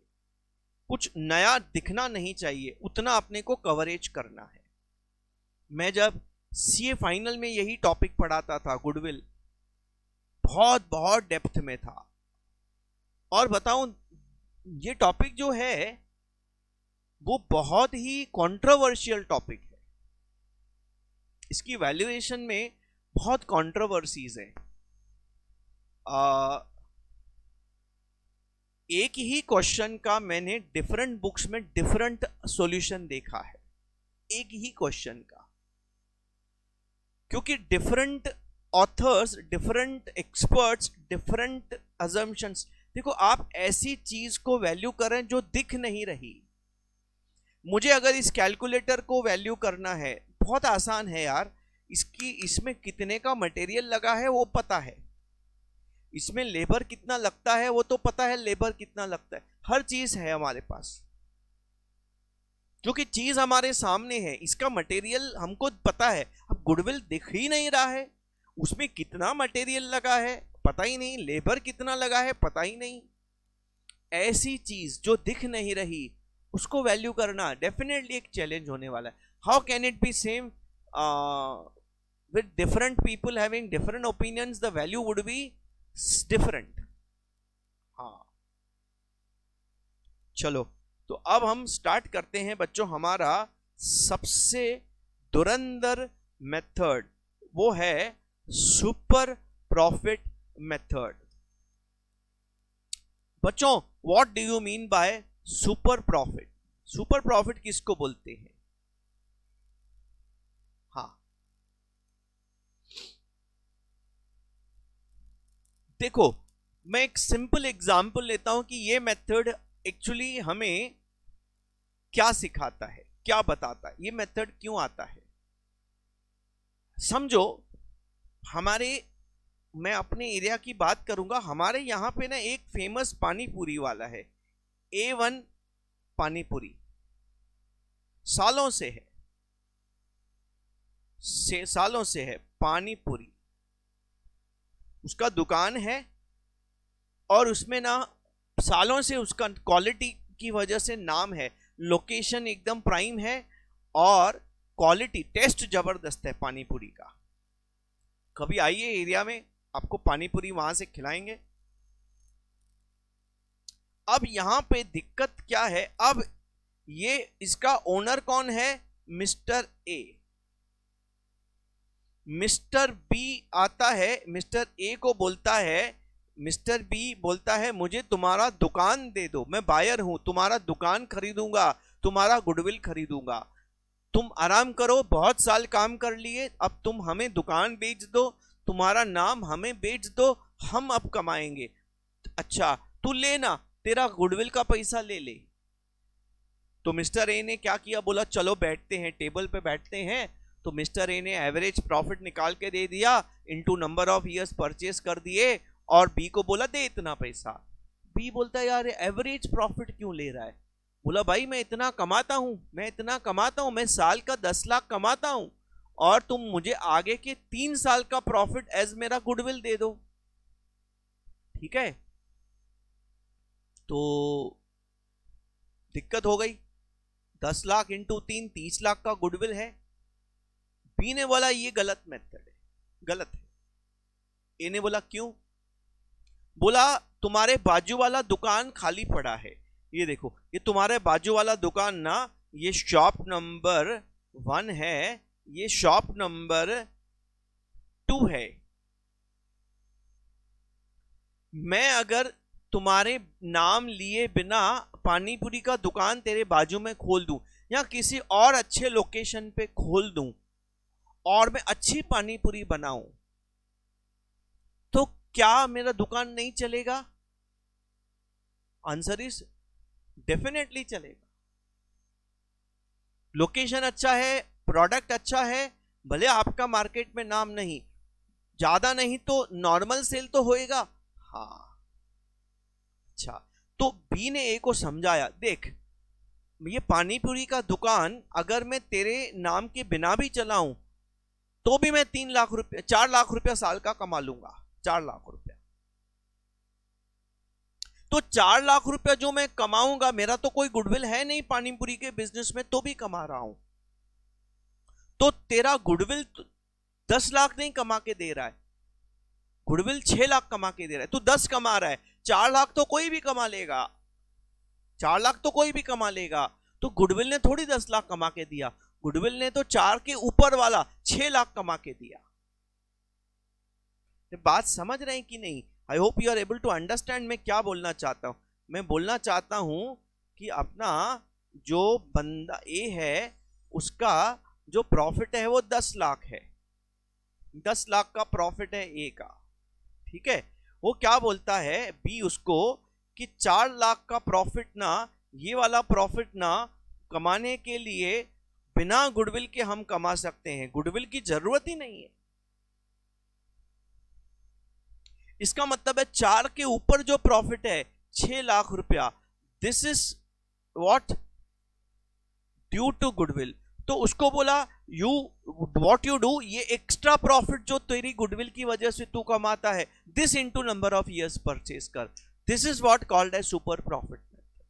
Speaker 1: कुछ नया दिखना नहीं चाहिए, उतना अपने को कवरेज करना है। मैं जब सीए फाइनल में यही टॉपिक पढ़ाता था, गुडविल, बहुत बहुत डेप्थ में था। और बताऊं, ये टॉपिक जो है वो बहुत ही कंट्रोवर्शियल टॉपिक है, इसकी वैल्यूएशन में बहुत कंट्रोवर्सीज है। एक ही क्वेश्चन का मैंने डिफरेंट बुक्स में डिफरेंट सॉल्यूशन देखा है, एक ही क्वेश्चन का, क्योंकि different authors, different experts, different assumptions. देखो, आप ऐसी चीज को वैल्यू करें जो दिख नहीं रही। मुझे अगर इस कैलकुलेटर को वैल्यू करना है, बहुत आसान है यार, इसमें कितने का मटेरियल लगा है वो पता है, इसमें लेबर कितना लगता है वो तो पता है, लेबर कितना लगता है, हर चीज है हमारे पास, क्योंकि चीज हमारे सामने है, इसका मटेरियल हमको पता है। अब गुडविल दिख ही नहीं रहा है, उसमें कितना मटेरियल लगा है पता ही नहीं, लेबर कितना लगा है पता ही नहीं। ऐसी चीज जो दिख नहीं रही उसको वैल्यू करना डेफिनेटली एक चैलेंज होने वाला है। How can it be same with different people having different opinions, the value would be different। हाँ, चलो, तो अब हम स्टार्ट करते हैं बच्चों हमारा सबसे धुरंधर मेथड, वो है सुपर प्रॉफिट मेथड। बच्चों, what do you mean by super profit? Super profit किसको बोलते हैं? हाँ, देखो, मैं एक सिंपल एग्जांपल लेता हूं कि ये मेथड एक्चुअली हमें क्या सिखाता है, क्या बताता है, ये मेथड क्यों आता है। समझो, मैं अपने एरिया की बात करूंगा, हमारे यहां पे ना एक फेमस पानी पूरी वाला है, A1 पानी पूरी, सालों से है, सालों से है पानी पूरी, उसका दुकान है, और उसमें ना सालों से उसका क्वालिटी की वजह से नाम है, लोकेशन एकदम प्राइम है, और क्वालिटी टेस्ट जबरदस्त है पानी पूरी का। कभी आइए एरिया में, आपको पानी पूरी वहां से खिलाएंगे। अब यहां पे दिक्कत क्या है, अब ये इसका ओनर कौन है? Mister A. मिस्टर बी आता है, मिस्टर ए को बोलता है, मिस्टर बी बोलता है मुझे तुम्हारा दुकान दे दो, मैं बायर हूं, तुम्हारा दुकान खरीदूंगा, तुम्हारा गुडविल खरीदूंगा, तुम आराम करो, बहुत साल काम कर लिए, अब तुम हमें दुकान बेच दो, तुम्हारा नाम हमें बेच दो, हम अब कमाएंगे। अच्छा, तू लेना, तेरा गुडविल का पैसा ले ले। तो मिस्टर ए ने क्या किया, बोला चलो बैठते हैं, टेबल पे बैठते हैं। तो मिस्टर ए ने एवरेज प्रॉफिट निकाल के दे दिया, into number of years purchase कर दिए, और बी को बोला दे इतना पैसा। बी बोलता है यार एवरेज प्रॉफिट क्यों ले रहा है? बोला भाई मैं इतना कमाता हूं, मैं इतना कमाता हूं, मैं साल का 10 लाख कमाता हूं, और तुम मुझे आगे के 3 साल का प्रॉफिट एज मेरा गुडविल दे दो। ठीक है, तो दिक्कत हो गई। 10 लाख इंटू 3 30 लाख का गुडविल है। बी ने बोला ये गलत मेथड है, गलत है। ए ने बोला क्यों? बोला तुम्हारे बाजू वाला दुकान खाली पड़ा है, ये देखो ये तुम्हारे बाजू वाला दुकान ना, ये शॉप नंबर 1 है, ये शॉप नंबर 2 है। मैं अगर तुम्हारे नाम लिए बिना पानी पूरी का दुकान तेरे बाजू में खोल दूं या किसी और अच्छे लोकेशन पे खोल दूं और मैं अच्छी पानी पूरी बनाऊं, तो क्या मेरा दुकान नहीं चलेगा? आंसर इज डेफिनेटली चलेगा। लोकेशन अच्छा है, प्रोडक्ट अच्छा है, भले आपका मार्केट में नाम नहीं, ज्यादा नहीं तो नॉर्मल सेल तो होएगा। हाँ, अच्छा, तो बी ने ए को समझाया, देख ये पानी पूरी का दुकान अगर मैं तेरे नाम के बिना भी चलाऊं तो भी मैं 3 लाख रुपया 4 लाख रुपया साल का कमा लूंगा। 4 लाख रुपया, तो 4 लाख रुपया जो मैं कमाऊंगा, मेरा तो कोई गुडविल है नहीं पानी पूरी के बिजनेस में, तो भी कमा रहा हूं। तो तेरा गुडविल 10 लाख नहीं कमा के दे रहा है, गुडविल 6 लाख कमा के दे रहा है, तू 10 कमा रहा है, 4 लाख तो कोई भी कमा लेगा, 4 लाख तो कोई भी कमा लेगा। तो गुडविल ने थोड़ी 10 लाख कमा के दिया, गुडविल ने तो 4 के ऊपर वाला 6 लाख कमा के दिया। बात समझ रहे हैं कि नहीं? I hope you are able to understand मैं क्या बोलना चाहता हूं। मैं बोलना चाहता हूं कि अपना जो बंदा ए है उसका जो प्रॉफिट है वो 10 लाख है, 10 लाख का प्रॉफिट है ए का, ठीक है। वो क्या बोलता है बी उसको कि 4 लाख का प्रॉफिट ना, ये वाला प्रॉफिट ना कमाने के लिए बिना गुडविल के हम कमा सकते हैं, गुडविल की जरूरत ही नहीं है। इसका मतलब है 4 के ऊपर जो प्रॉफिट है 6 लाख रुपया, this is what due to goodwill. तो उसको बोला यू व्हाट यू डू, ये एक्स्ट्रा प्रॉफिट जो तेरी गुडविल की वजह से तू कमाता है, this into number of years purchase कर, this is what called as super profit method.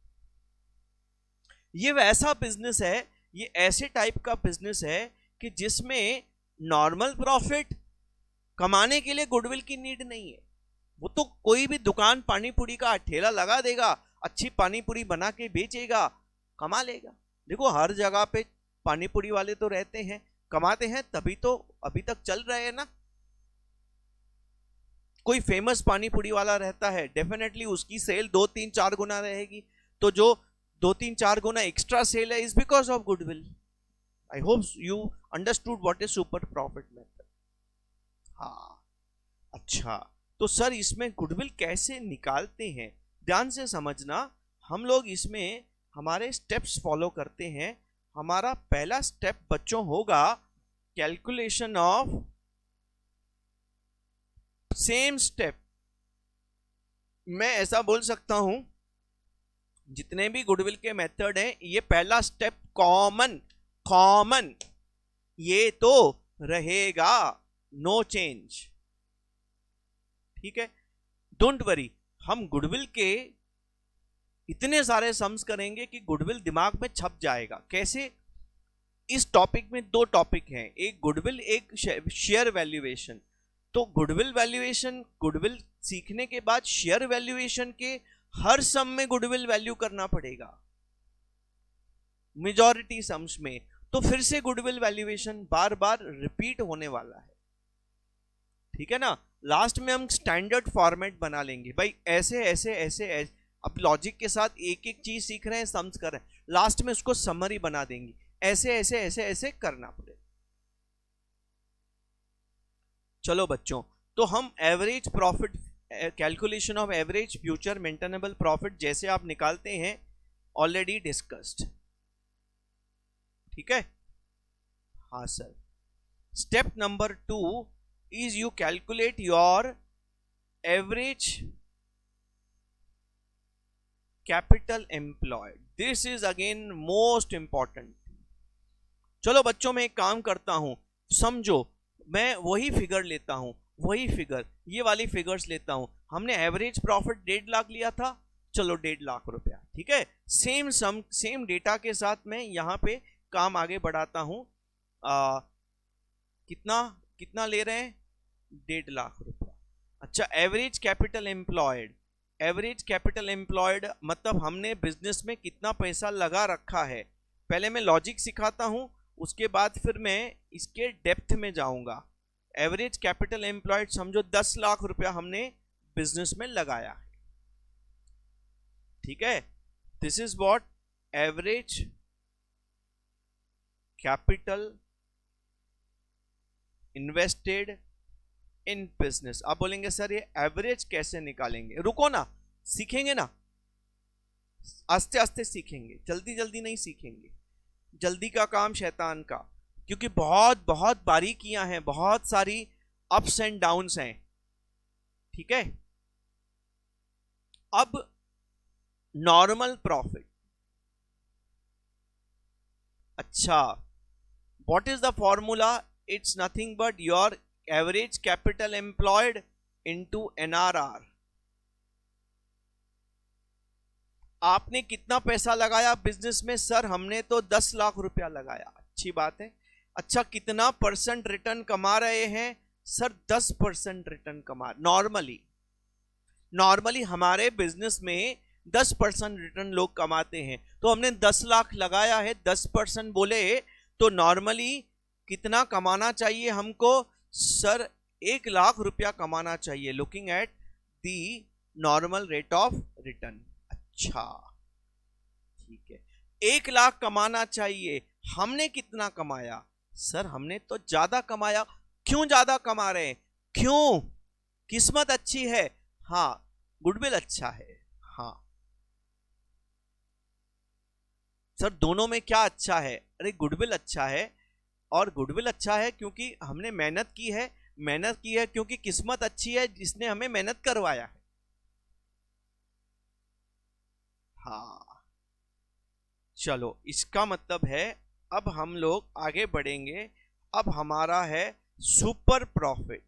Speaker 1: ये वैसा बिजनेस है, ये ऐसे टाइप का बिजनेस है कि जिसमें नॉर्मल प्रॉफिट कमाने के लिए गुडविल की नीड नहीं है। वो तो कोई भी दुकान पानी पूरी का ठेला लगा देगा, अच्छी पानी पूरी बना के बेचेगा, कमा लेगा। देखो हर जगह पे पानी पूरी वाले तो रहते हैं, कमाते हैं, तभी तो अभी तक चल रहे हैं ना। कोई फेमस पानी पूरी वाला रहता है, डेफिनेटली उसकी सेल 2-3-4 गुना रहेगी, तो जो 2-3-4 गुना एक्स्ट्रा सेल है is because of goodwill. I hope you understood what is super profit method. हाँ, अच्छा, तो सर इसमें गुडविल कैसे निकालते हैं? ध्यान से समझना, हम लोग इसमें हमारे स्टेप्स फॉलो करते हैं। हमारा पहला स्टेप बच्चों होगा कैलकुलेशन ऑफ सेम स्टेप। मैं ऐसा बोल सकता हूं जितने भी गुडविल के मेथड हैं, ये पहला स्टेप कॉमन ये तो रहेगा, नो चेंज, ठीक है। डोंट वरी, हम गुडविल के इतने सारे सम्स करेंगे कि गुडविल दिमाग में छप जाएगा। कैसे? इस टॉपिक में 2 टॉपिक हैं, एक गुडविल, एक शेयर वैल्यूएशन। तो गुडविल वैल्यूएशन, गुडविल सीखने के बाद शेयर वैल्यूएशन के हर सम में गुडविल वैल्यू करना पड़ेगा, मेजॉरिटी सम्स में। तो फिर से गुडविल वैल्यूएशन बार बार रिपीट होने वाला है, ठीक है ना। लास्ट में हम स्टैंडर्ड फॉर्मेट बना लेंगे, भाई ऐसे ऐसे ऐसे ऐसे। अब लॉजिक के साथ एक एक चीज सीख रहे हैं, सम्स कर रहे हैं, लास्ट में उसको समरी बना देंगे, ऐसे ऐसे ऐसे ऐसे करना पड़ेगा। चलो बच्चों, तो हम average profit, calculation of average future maintainable profit जैसे आप निकालते हैं, ऑलरेडी डिस्कस्ड, ठीक है। हाँ sir, step number 2 is you calculate your average capital employed. This is again most important. चलो बच्चों, मैं एक काम करता हूं, समझो, मैं वही फिगर लेता हूं, वही फिगर, ये वाली फिगर्स लेता हूं। हमने एवरेज प्रॉफिट 1.5 लाख लिया था, चलो 1.5 लाख रुपया, ठीक है। सेम सम सेम डेटा के साथ मैं यहाँ पे काम आगे बढ़ाता हूँ। कितना कितना ले रहे हैं, 1.5 लाख रुपया। अच्छा, average capital employed, average capital employed मतलब हमने बिजनेस में कितना पैसा लगा रखा है। पहले मैं लॉजिक सिखाता हूं, उसके बाद फिर मैं इसके डेप्थ में जाऊंगा। एवरेज कैपिटल एम्प्लॉयड समझो 10 लाख रुपया हमने बिजनेस में लगाया है, ठीक है। This is what average capital invested in business. आप बोलेंगे सर ये एवरेज कैसे निकालेंगे, रुको ना, सीखेंगे ना, आस्ते आस्ते सीखेंगे, जल्दी जल्दी नहीं सीखेंगे। जल्दी का काम शैतान का, क्योंकि बहुत बहुत बारीकियां हैं, बहुत सारी अप्स एंड डाउन्स हैं, ठीक है। अब नॉर्मल प्रॉफिट, अच्छा, what is the formula, it's nothing but your average capital employed into NRR। आपने कितना पैसा लगाया बिजनेस में, सर हमने तो 10 लाख रुपया लगाया, अच्छी बात है। अच्छा, कितना % रिटर्न कमा रहे हैं, सर 10% रिटर्न कमा। नॉर्मली हमारे बिजनेस में 10% रिटर्न लोग कमाते हैं, तो हमने 10 लाख लगाया है, 10% बोले तो नॉर्मली कितना कमाना चाहिए हमको, सर 1 लाख रुपया कमाना चाहिए, looking at the normal rate of return. अच्छा, ठीक है, 1 लाख कमाना चाहिए, हमने कितना कमाया, सर हमने तो ज्यादा कमाया। क्यों ज्यादा कमा रहे हैं, क्यों, किस्मत अच्छी है, हाँ, गुडविल अच्छा है, हाँ। सर दोनों में क्या अच्छा है, अरे गुडविल अच्छा है, और गुडविल अच्छा है क्योंकि हमने मेहनत की है, मेहनत की है क्योंकि किस्मत अच्छी है जिसने हमें मेहनत करवाया है, हाँ। चलो, इसका मतलब है अब हम लोग आगे बढ़ेंगे। अब हमारा है सुपर प्रॉफिट।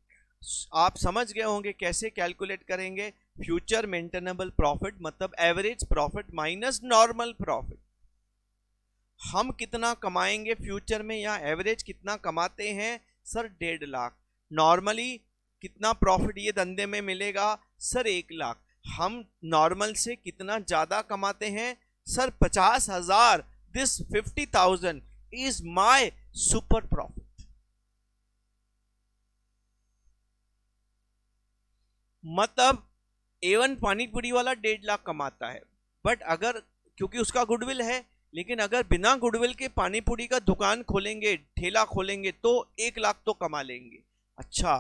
Speaker 1: आप समझ गए होंगे कैसे कैलकुलेट करेंगे, फ्यूचर मेंटेनेबल प्रॉफिट मतलब average profit minus normal profit. हम कितना कमाएंगे फ्यूचर में, या एवरेज कितना कमाते हैं, सर 1.5 लाख। नॉर्मली कितना प्रॉफिट ये धंधे में मिलेगा, सर 1 लाख। हम नॉर्मल से कितना ज्यादा कमाते हैं, sir 50,000। This 50,000 is my super profit. मतलब एवन पानीपुरी वाला 1.5 लाख कमाता है, बट अगर, क्योंकि उसका गुडविल है, लेकिन अगर बिना गुडविल के पानीपुरी का दुकान खोलेंगे, ठेला खोलेंगे, तो 1 लाख तो कमा लेंगे। अच्छा,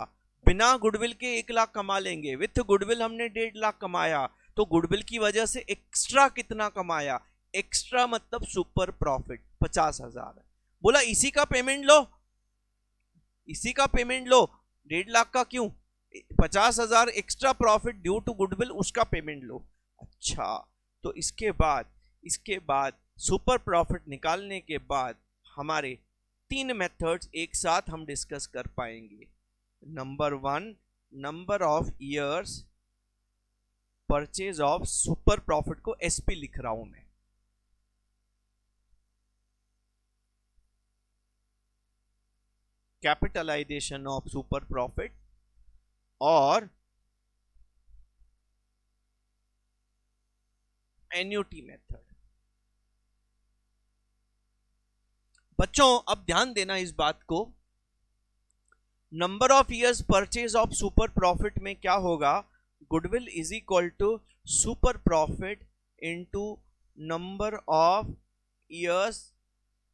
Speaker 1: बिना गुडविल के 1 लाख कमा लेंगे, विथ गुडविल हमने 1.5 लाख कमाया, तो गुडविल की वजह से एक्स्ट्रा कितना कमाया, एक्स्ट्रा मतलब सुपर प्रॉफिट 50,000। बोला इसी का पेमेंट लो, इसी का पेमेंट लो, 1.5 लाख का क्यों, 50,000 extra profit due to goodwill, उसका पेमेंट लो। अच्छा, तो इसके बाद सुपर प्रॉफिट निकालने के बाद हमारे 3 मेथड्स एक साथ हम डिस्कस कर पाएंगे। Number 1, number of years purchase of super profit को एसपी लिख रहा हूं मैं, कैपिटलाइजेशन ऑफ सुपर प्रॉफिट, और एन्युटी मेथड। बच्चों अब ध्यान देना इस बात को, number of years purchase of super profit में क्या होगा, goodwill is equal to super profit into number of years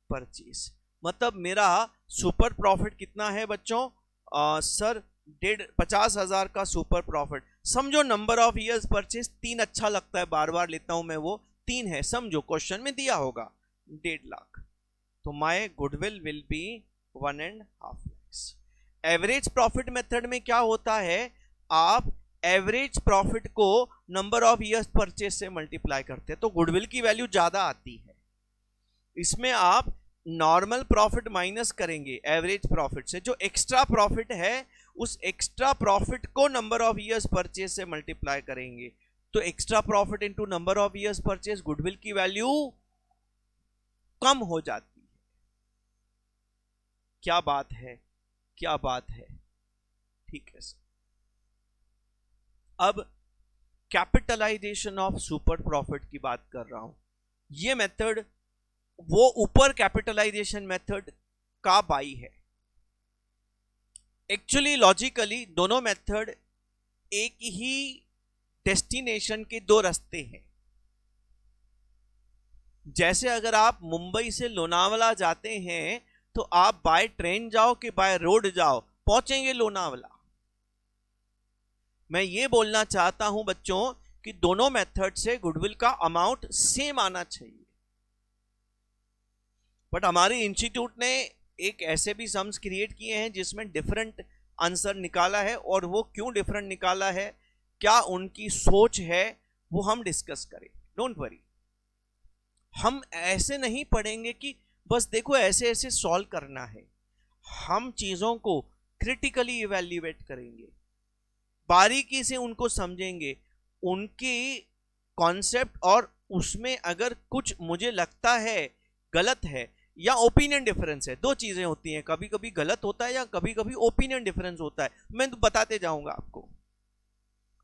Speaker 1: purchase. मतलब मेरा सुपर प्रॉफिट कितना है बच्चों, सर 50,000 का सुपर प्रॉफिट। समझो नंबर ऑफ ईयर्स परचेज 3 अच्छा लगता है, बार बार लेता हूं मैं, वो 3 है, समझो क्वेश्चन में दिया होगा 1.5 लाख, तो my goodwill will be 1.5 lakhs। Average profit method में क्या होता है, आप एवरेज प्रॉफिट को नंबर ऑफ ईयर्स परचेज से मल्टीप्लाई करते हैं, तो गुडविल की वैल्यू ज्यादा आती है। इसमें आप नॉर्मल प्रॉफिट माइनस करेंगे एवरेज प्रॉफिट से, जो एक्स्ट्रा प्रॉफिट है उस एक्स्ट्रा प्रॉफिट को नंबर ऑफ ईयर्स परचेज से मल्टीप्लाई करेंगे, तो extra profit into number of years purchase, goodwill की वैल्यू कम हो जाती है। क्या बात है, क्या बात है, ठीक है सर। अब कैपिटलाइजेशन ऑफ सुपर प्रॉफिट की बात कर रहा हूं। ये मेथड वो ऊपर कैपिटलाइजेशन मेथड का बाई है। एक्चुअली लॉजिकली दोनों मेथड एक ही डेस्टिनेशन के दो रास्ते हैं। जैसे अगर आप मुंबई से लोनावाला जाते हैं तो आप बाय ट्रेन जाओ कि बाय रोड जाओ, पहुंचेंगे लोनावाला। मैं ये बोलना चाहता हूं बच्चों कि दोनों मेथड से गुडविल का अमाउंट सेम आना चाहिए। बट हमारे इंस्टीट्यूट ने एक ऐसे भी सम्स क्रिएट किए हैं जिसमें डिफरेंट आंसर निकाला है, और वो क्यों डिफरेंट निकाला है, क्या उनकी सोच है, वो हम डिस्कस करें। डोंट वरी, हम ऐसे नहीं पढ़ेंगे कि बस देखो ऐसे ऐसे सॉल्व करना है। हम चीजों को क्रिटिकली इवैल्यूएट करेंगे, बारीकी से उनको समझेंगे, उनकी कॉन्सेप्ट, और उसमें अगर कुछ मुझे लगता है गलत है या ओपिनियन डिफरेंस है, दो चीजें होती हैं, कभी कभी गलत होता है या कभी कभी ओपिनियन डिफरेंस होता है, मैं तो बताते जाऊंगा आपको।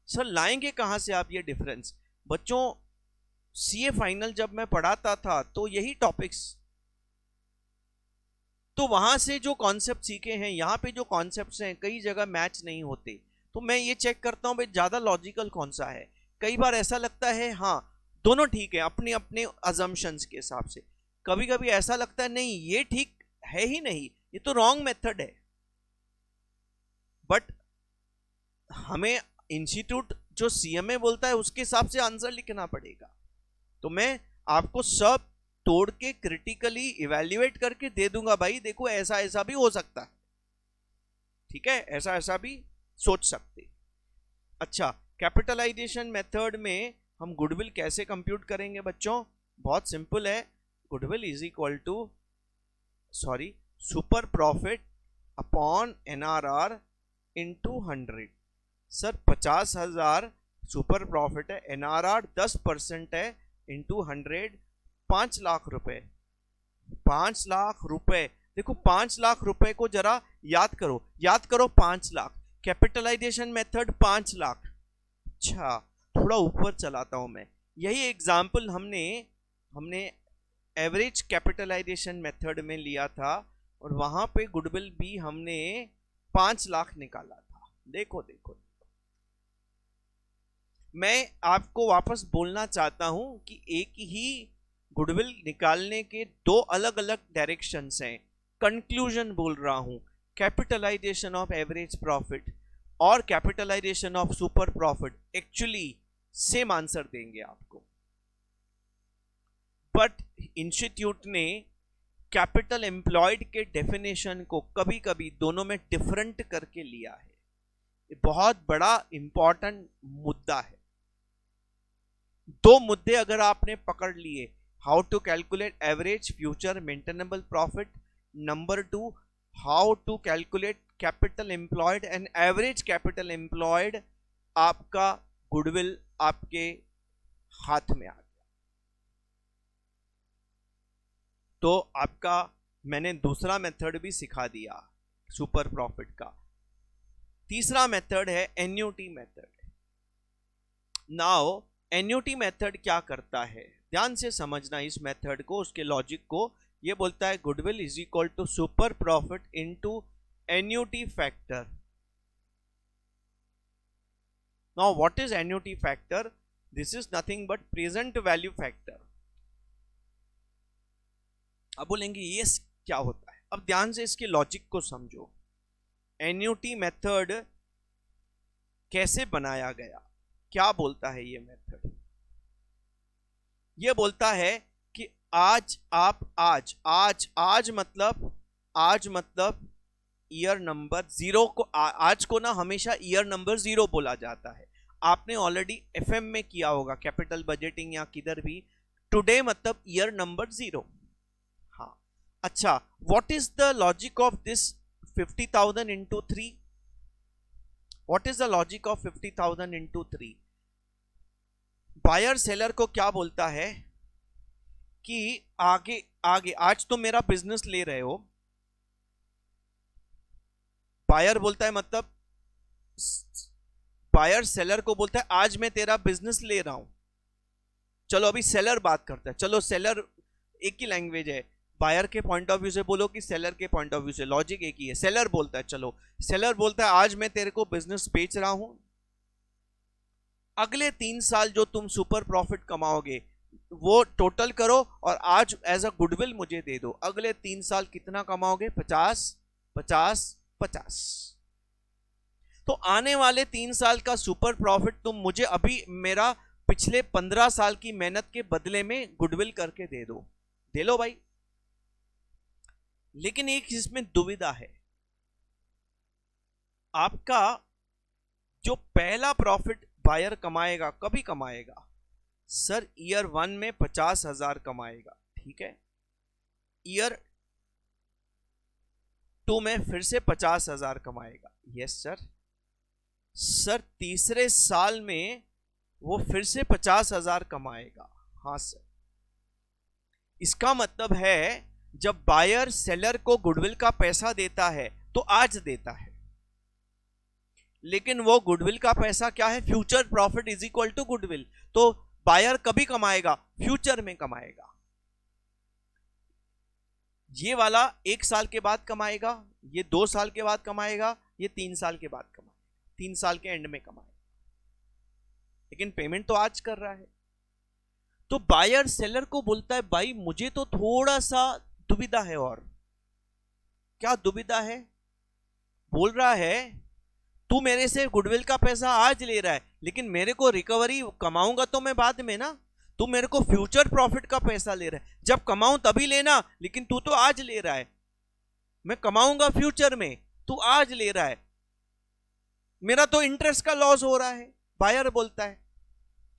Speaker 1: सर लाएंगे कहां से आप ये डिफरेंस? बच्चों सीए फाइनल जब मैं पढ़ाता था तो यही टॉपिक्स, तो वहां से जो कॉन्सेप्ट सीखे हैं, यहां पे जो कॉन्सेप्ट्स हैं कई जगह मैच नहीं होते, तो मैं ये चेक करता हूं भाई ज्यादा लॉजिकल कौन सा है। कई बार ऐसा लगता है हाँ दोनों ठीक है अपने अपने अजम्पशंस के हिसाब से, कभी कभी ऐसा लगता है नहीं ये ठीक है ही नहीं, ये तो रॉन्ग मेथड है। बट हमें इंस्टीट्यूट जो सीएमए बोलता है उसके हिसाब से आंसर लिखना पड़ेगा। तो मैं आपको सब तोड़ के क्रिटिकली इवैल्यूएट करके दे दूंगा, भाई देखो ऐसा ऐसा भी हो सकता है, ठीक है, ऐसा ऐसा भी सोच सकते। अच्छा, कैपिटलाइजेशन मेथड में हम गुडविल कैसे कंप्यूट करेंगे बच्चों? बहुत सिंपल है, goodwill is equal to super profit upon NRR into 100। Sir 50,000 super profit है, एनआरआर 10% है, इंटू 100 5 लाख रुपए। 5 लाख रुपए, देखो 5 लाख रुपए को जरा याद करो, याद करो 5 लाख, कैपिटलाइजेशन मेथड 5 लाख। अच्छा थोड़ा ऊपर चलाता हूं मैं, यही एग्जाम्पल हमने एवरेज कैपिटलाइजेशन मेथड में लिया था, और वहां पे गुडविल भी हमने 5 लाख निकाला था। देखो देखो, मैं आपको वापस बोलना चाहता हूं कि एक ही गुडविल निकालने के दो अलग अलग डायरेक्शंस हैं। कंक्लूजन बोल रहा हूं, कैपिटलाइजेशन ऑफ एवरेज प्रॉफिट और capitalisation of super profit actually same answer देंगे आपको, बट इंस्टीट्यूट ने कैपिटल एम्प्लॉयड के डेफिनेशन को कभी कभी दोनों में डिफरेंट करके लिया है। ये बहुत बड़ा इंपॉर्टेंट मुद्दा है। दो मुद्दे अगर आपने पकड़ लिए, how to calculate average future maintainable profit, number 2 how to calculate capital employed and average capital employed, आपका गुडविल आपके हाथ में आ गया। तो आपका मैंने दूसरा मेथड भी सिखा दिया सुपर प्रॉफिट का। तीसरा मेथड है annuity method. Now annuity method क्या करता है, ध्यान से समझना इस मेथड को, उसके लॉजिक को। ये बोलता है goodwill is equal to super profit into annuity factor. Now what is annuity factor? This is nothing but present value factor. अब बोलेंगे ये क्या होता है? अब ध्यान से इसके लॉजिक को समझो। एन्युटी मेथड कैसे बनाया गया, क्या बोलता है ये मेथड? ये बोलता है कि आज आप आज मतलब ईयर नंबर 0 को, आज को ना हमेशा ईयर नंबर 0 बोला जाता है। आपने ऑलरेडी एफएम में किया होगा, कैपिटल बजटिंग या किधर भी, टुडे मतलब ईयर नंबर 0। अच्छा, what is the logic of this 50,000 into 3? What is the logic of 50,000 into 3? Buyer seller को क्या बोलता है कि आगे आगे आज तो मेरा बिजनेस ले रहे हो, बायर बोलता है, मतलब बायर सेलर को बोलता है आज मैं तेरा बिजनेस ले रहा हूं। चलो अभी सेलर बात करता है, चलो सेलर एक ही लैंग्वेज है, बायर के पॉइंट ऑफ व्यू से बोलो कि सेलर के पॉइंट ऑफ व्यू से, लॉजिक एक ही है। सेलर बोलता है, चलो सेलर बोलता है आज मैं तेरे को बिजनेस बेच रहा हूं, अगले 3 साल जो तुम सुपर प्रॉफिट कमाओगे वो टोटल करो और आज एज अ गुडविल मुझे दे दो। अगले 3 साल कितना कमाओगे? 50 50 50। तो आने वाले 3 साल का सुपर प्रॉफिट तुम मुझे अभी मेरा पिछले 15 साल की मेहनत के बदले में गुडविल करके दे दो। दे लो भाई। लेकिन एक इसमें दुविधा है, आपका जो पहला प्रॉफिट बायर कमाएगा कभी कमाएगा? सर ईयर 1 में 50,000 कमाएगा, ठीक है। ईयर 2 में फिर से 50,000 कमाएगा, यस सर। सर तीसरे साल में वो फिर से 50,000 कमाएगा, हाँ सर। इसका मतलब है जब बायर सेलर को गुडविल का पैसा देता है तो आज देता है, लेकिन वो गुडविल का पैसा क्या है? Future profit is equal to goodwill. तो बायर कभी कमाएगा? फ्यूचर में कमाएगा। ये वाला 1 साल के बाद कमाएगा, ये 2 साल के बाद कमाएगा, ये 3 साल के बाद कमाएगा, 3 साल के एंड में कमाएगा, लेकिन पेमेंट तो आज कर रहा है। तो बायर सेलर को बोलता है भाई मुझे तो थोड़ा सा दुविधा है। और क्या दुविधा है? बोल रहा है तू मेरे से गुडविल का पैसा आज ले रहा है, लेकिन मेरे को रिकवरी कमाऊंगा तो मैं बाद में ना। तू मेरे को फ्यूचर प्रॉफिट का पैसा ले रहा है, जब कमाऊं तभी लेना, लेकिन तू तो आज ले रहा है। मैं कमाऊंगा फ्यूचर में, तू आज ले रहा है, मेरा तो इंटरेस्ट का लॉस हो रहा है। बायर बोलता है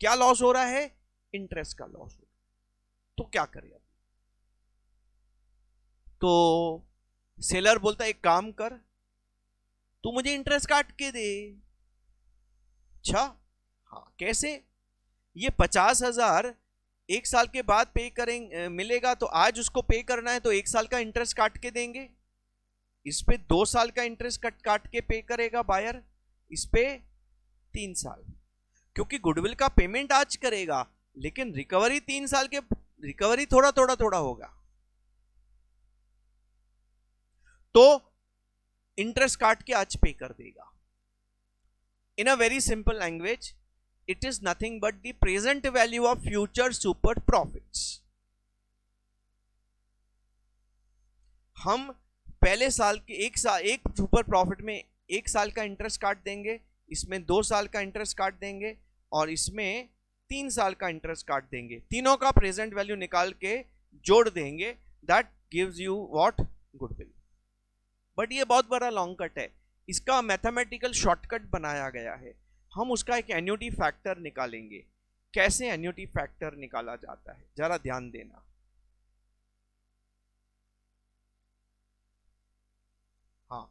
Speaker 1: क्या लॉस हो रहा है? इंटरेस्ट का लॉस हो रहा है। तो क्या करें? तो सेलर बोलता है एक काम कर, तू मुझे इंटरेस्ट काट के दे। अच्छा हाँ, कैसे? ये 50,000 1 साल के बाद पे करेंगे, मिलेगा, तो आज उसको पे करना है तो 1 साल का इंटरेस्ट काट के देंगे। इस पे 2 साल का इंटरेस्ट काट के पे करेगा बायर, इस पे 3 साल, क्योंकि गुडविल का पेमेंट आज करेगा, लेकिन रिकवरी 3 साल के, रिकवरी थोड़ा थोड़ा थोड़ा होगा। तो इंटरेस्ट काट के आज पे कर देगा। In a very simple language, it is nothing but the present value of future super profits. हम पहले साल के एक सुपर प्रॉफिट में 1 साल का इंटरेस्ट काट देंगे, इसमें 2 साल का इंटरेस्ट काट देंगे और इसमें 3 साल का इंटरेस्ट काट देंगे। तीनों का प्रेजेंट वैल्यू निकाल के जोड़ देंगे, that gives you what? Goodwill. But ये बहुत बड़ा लॉन्ग कट है, इसका मैथमेटिकल शॉर्टकट बनाया गया है। हम उसका एक एन्युटी फैक्टर निकालेंगे। कैसे एन्युटी फैक्टर निकाला जाता है जरा ध्यान देना। हाँ,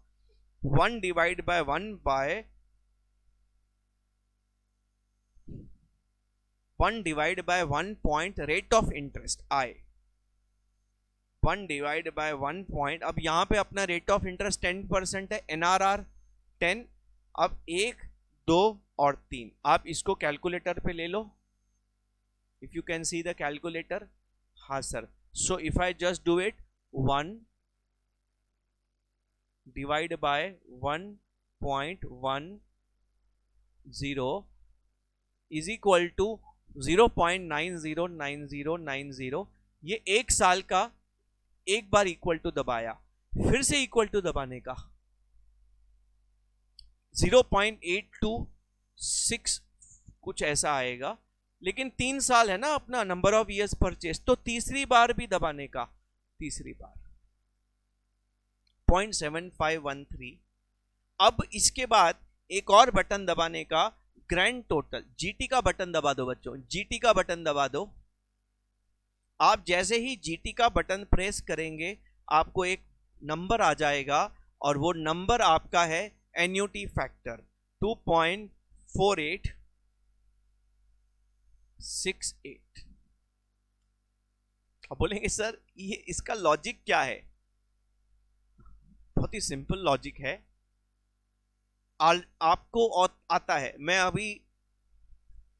Speaker 1: 1 divide by 1 by 1 divide by 1 point rate of interest I, 1 divide by 1 point. अब यहां पे अपना रेट ऑफ इंटरेस्ट 10% है, NRR 10। अब 1 2 और 3, आप इसको कैलकुलेटर पे ले लो, if you can see the calculator. हाँ sir, so if I just do it, 1 divide by 1.10 is equal to 0.909090। ये 1 साल का, एक बार इक्वल टू दबाया, फिर से इक्वल टू दबाने का 0.826 कुछ ऐसा आएगा, लेकिन 3 साल है ना अपना नंबर ऑफ ईयर्स परचेस, तो तीसरी बार भी दबाने का, तीसरी बार 0.7513। अब इसके बाद एक और बटन दबाने का, ग्रैंड टोटल, जीटी का बटन दबा दो बच्चों, जीटी का बटन दबा दो। आप जैसे ही जीटी का बटन प्रेस करेंगे आपको एक नंबर आ जाएगा और वो नंबर आपका है एन्युटी फैक्टर। 2.4868। अब बोलेंगे सर ये इसका लॉजिक क्या है? बहुत ही सिंपल लॉजिक है, आपको आता है। मैं अभी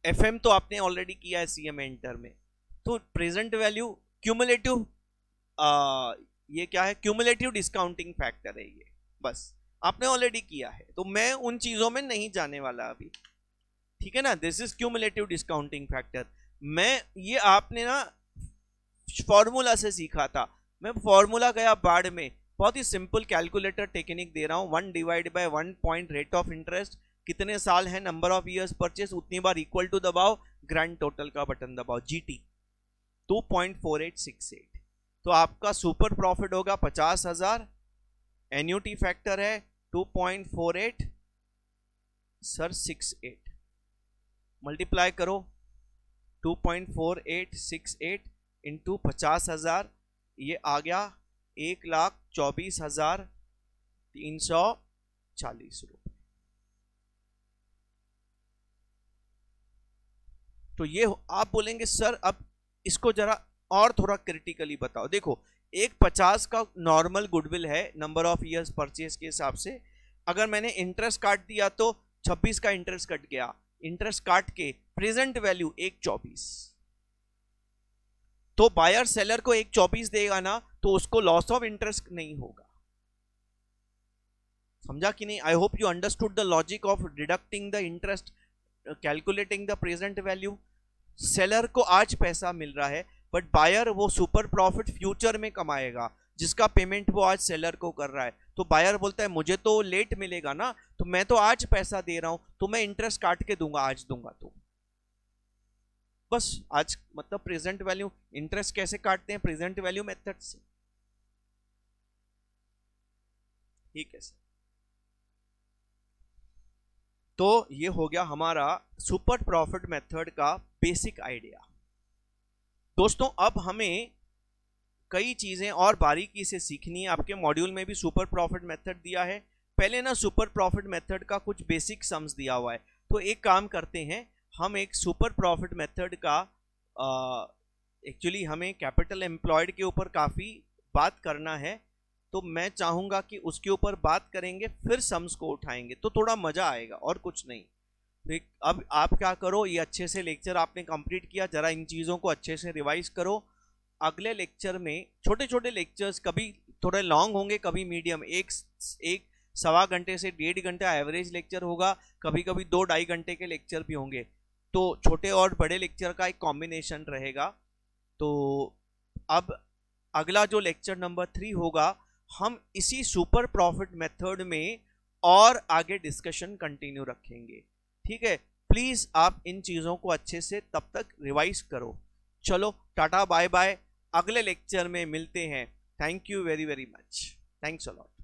Speaker 1: एफएम तो आपने ऑलरेडी किया है सीएम एंटर में, तो प्रेजेंट वैल्यू क्यूमुलेटिव, ये क्या है? क्यूमुलेटिव डिस्काउंटिंग फैक्टर है ये, बस आपने ऑलरेडी किया है, तो मैं उन चीजों में नहीं जाने वाला अभी, ठीक है ना। This is cumulative discounting factor. मैं ये आपने ना फॉर्मूला से सीखा था, मैं फॉर्मूला गया बाढ़ में, बहुत ही सिंपल कैलकुलेटर टेक्निक दे रहा हूं। 1 divide by 1 point rate of interest, कितने साल है, नंबर ऑफ इयर्स परचेस, उतनी बार इक्वल टू दबाओ, ग्रैंड टोटल का बटन दबाओ, जीटी 2.4868। तो आपका सुपर प्रॉफिट होगा 50,000, एन्यूटी फैक्टर है 2.48 सर 68, मल्टीप्लाई करो 2.4868 इंटू 50,000, ये आ गया 1,24,340 रुपए। तो ये आप बोलेंगे सर अब इसको जरा और थोड़ा क्रिटिकली बताओ। देखो, एक 50 का नॉर्मल गुडविल है नंबर ऑफ इयर्स परचेस के हिसाब से, अगर मैंने इंटरेस्ट काट दिया तो 26 का इंटरेस्ट कट गया, इंटरेस्ट काट के प्रेजेंट वैल्यू 1,24, तो बायर सेलर को 1,24 देगा ना, तो उसको लॉस ऑफ इंटरेस्ट नहीं होगा। समझा कि नहीं? I hope you understood the logic of deducting the interest, calculating the present value. Seller को आज पैसा मिल रहा है, बट बायर वो सुपर प्रॉफिट फ्यूचर में कमाएगा, जिसका पेमेंट वो आज सेलर को कर रहा है। तो बायर बोलता है मुझे तो लेट मिलेगा ना, तो मैं तो आज पैसा दे रहा हूं, तो मैं इंटरेस्ट काट के दूंगा, आज दूंगा। तो बस आज मतलब प्रेजेंट वैल्यू, इंटरेस्ट कैसे काटते हैं? प्रेजेंट वैल्यू मेथड से, ठीक है सर। तो ये हो गया हमारा सुपर प्रॉफिट मेथड का बेसिक आइडिया। दोस्तों अब हमें कई चीजें और बारीकी से सीखनी है। आपके मॉड्यूल में भी सुपर प्रॉफिट मेथड दिया है, पहले ना सुपर प्रॉफिट मेथड का कुछ बेसिक सम्स दिया हुआ है। तो एक काम करते हैं, हम एक सुपर प्रॉफिट मेथड का, एक्चुअली हमें कैपिटल एम्प्लॉयड के ऊपर काफ़ी बात करना है, तो मैं चाहूँगा कि उसके ऊपर बात करेंगे, फिर सम्स को उठाएंगे, तो थोड़ा मज़ा आएगा और कुछ नहीं। तो अब आप क्या करो, ये अच्छे से लेक्चर आपने कंप्लीट किया, जरा इन चीज़ों को अच्छे से रिवाइज करो। अगले लेक्चर में छोटे छोटे लेक्चर्स, कभी थोड़े लॉन्ग होंगे, कभी मीडियम, एक सवा घंटे से 1.5 घंटा एवरेज लेक्चर होगा, कभी कभी 2-2.5 घंटे के लेक्चर भी होंगे। तो छोटे और बड़े लेक्चर का एक कॉम्बिनेशन रहेगा। तो अब अगला जो लेक्चर नंबर 3 होगा, हम इसी सुपर प्रॉफिट मेथड में और आगे डिस्कशन कंटिन्यू रखेंगे, ठीक है। प्लीज आप इन चीजों को अच्छे से तब तक रिवाइज करो। चलो टाटा बाय बाय, अगले लेक्चर में मिलते हैं। Thank you very very much, thanks a lot.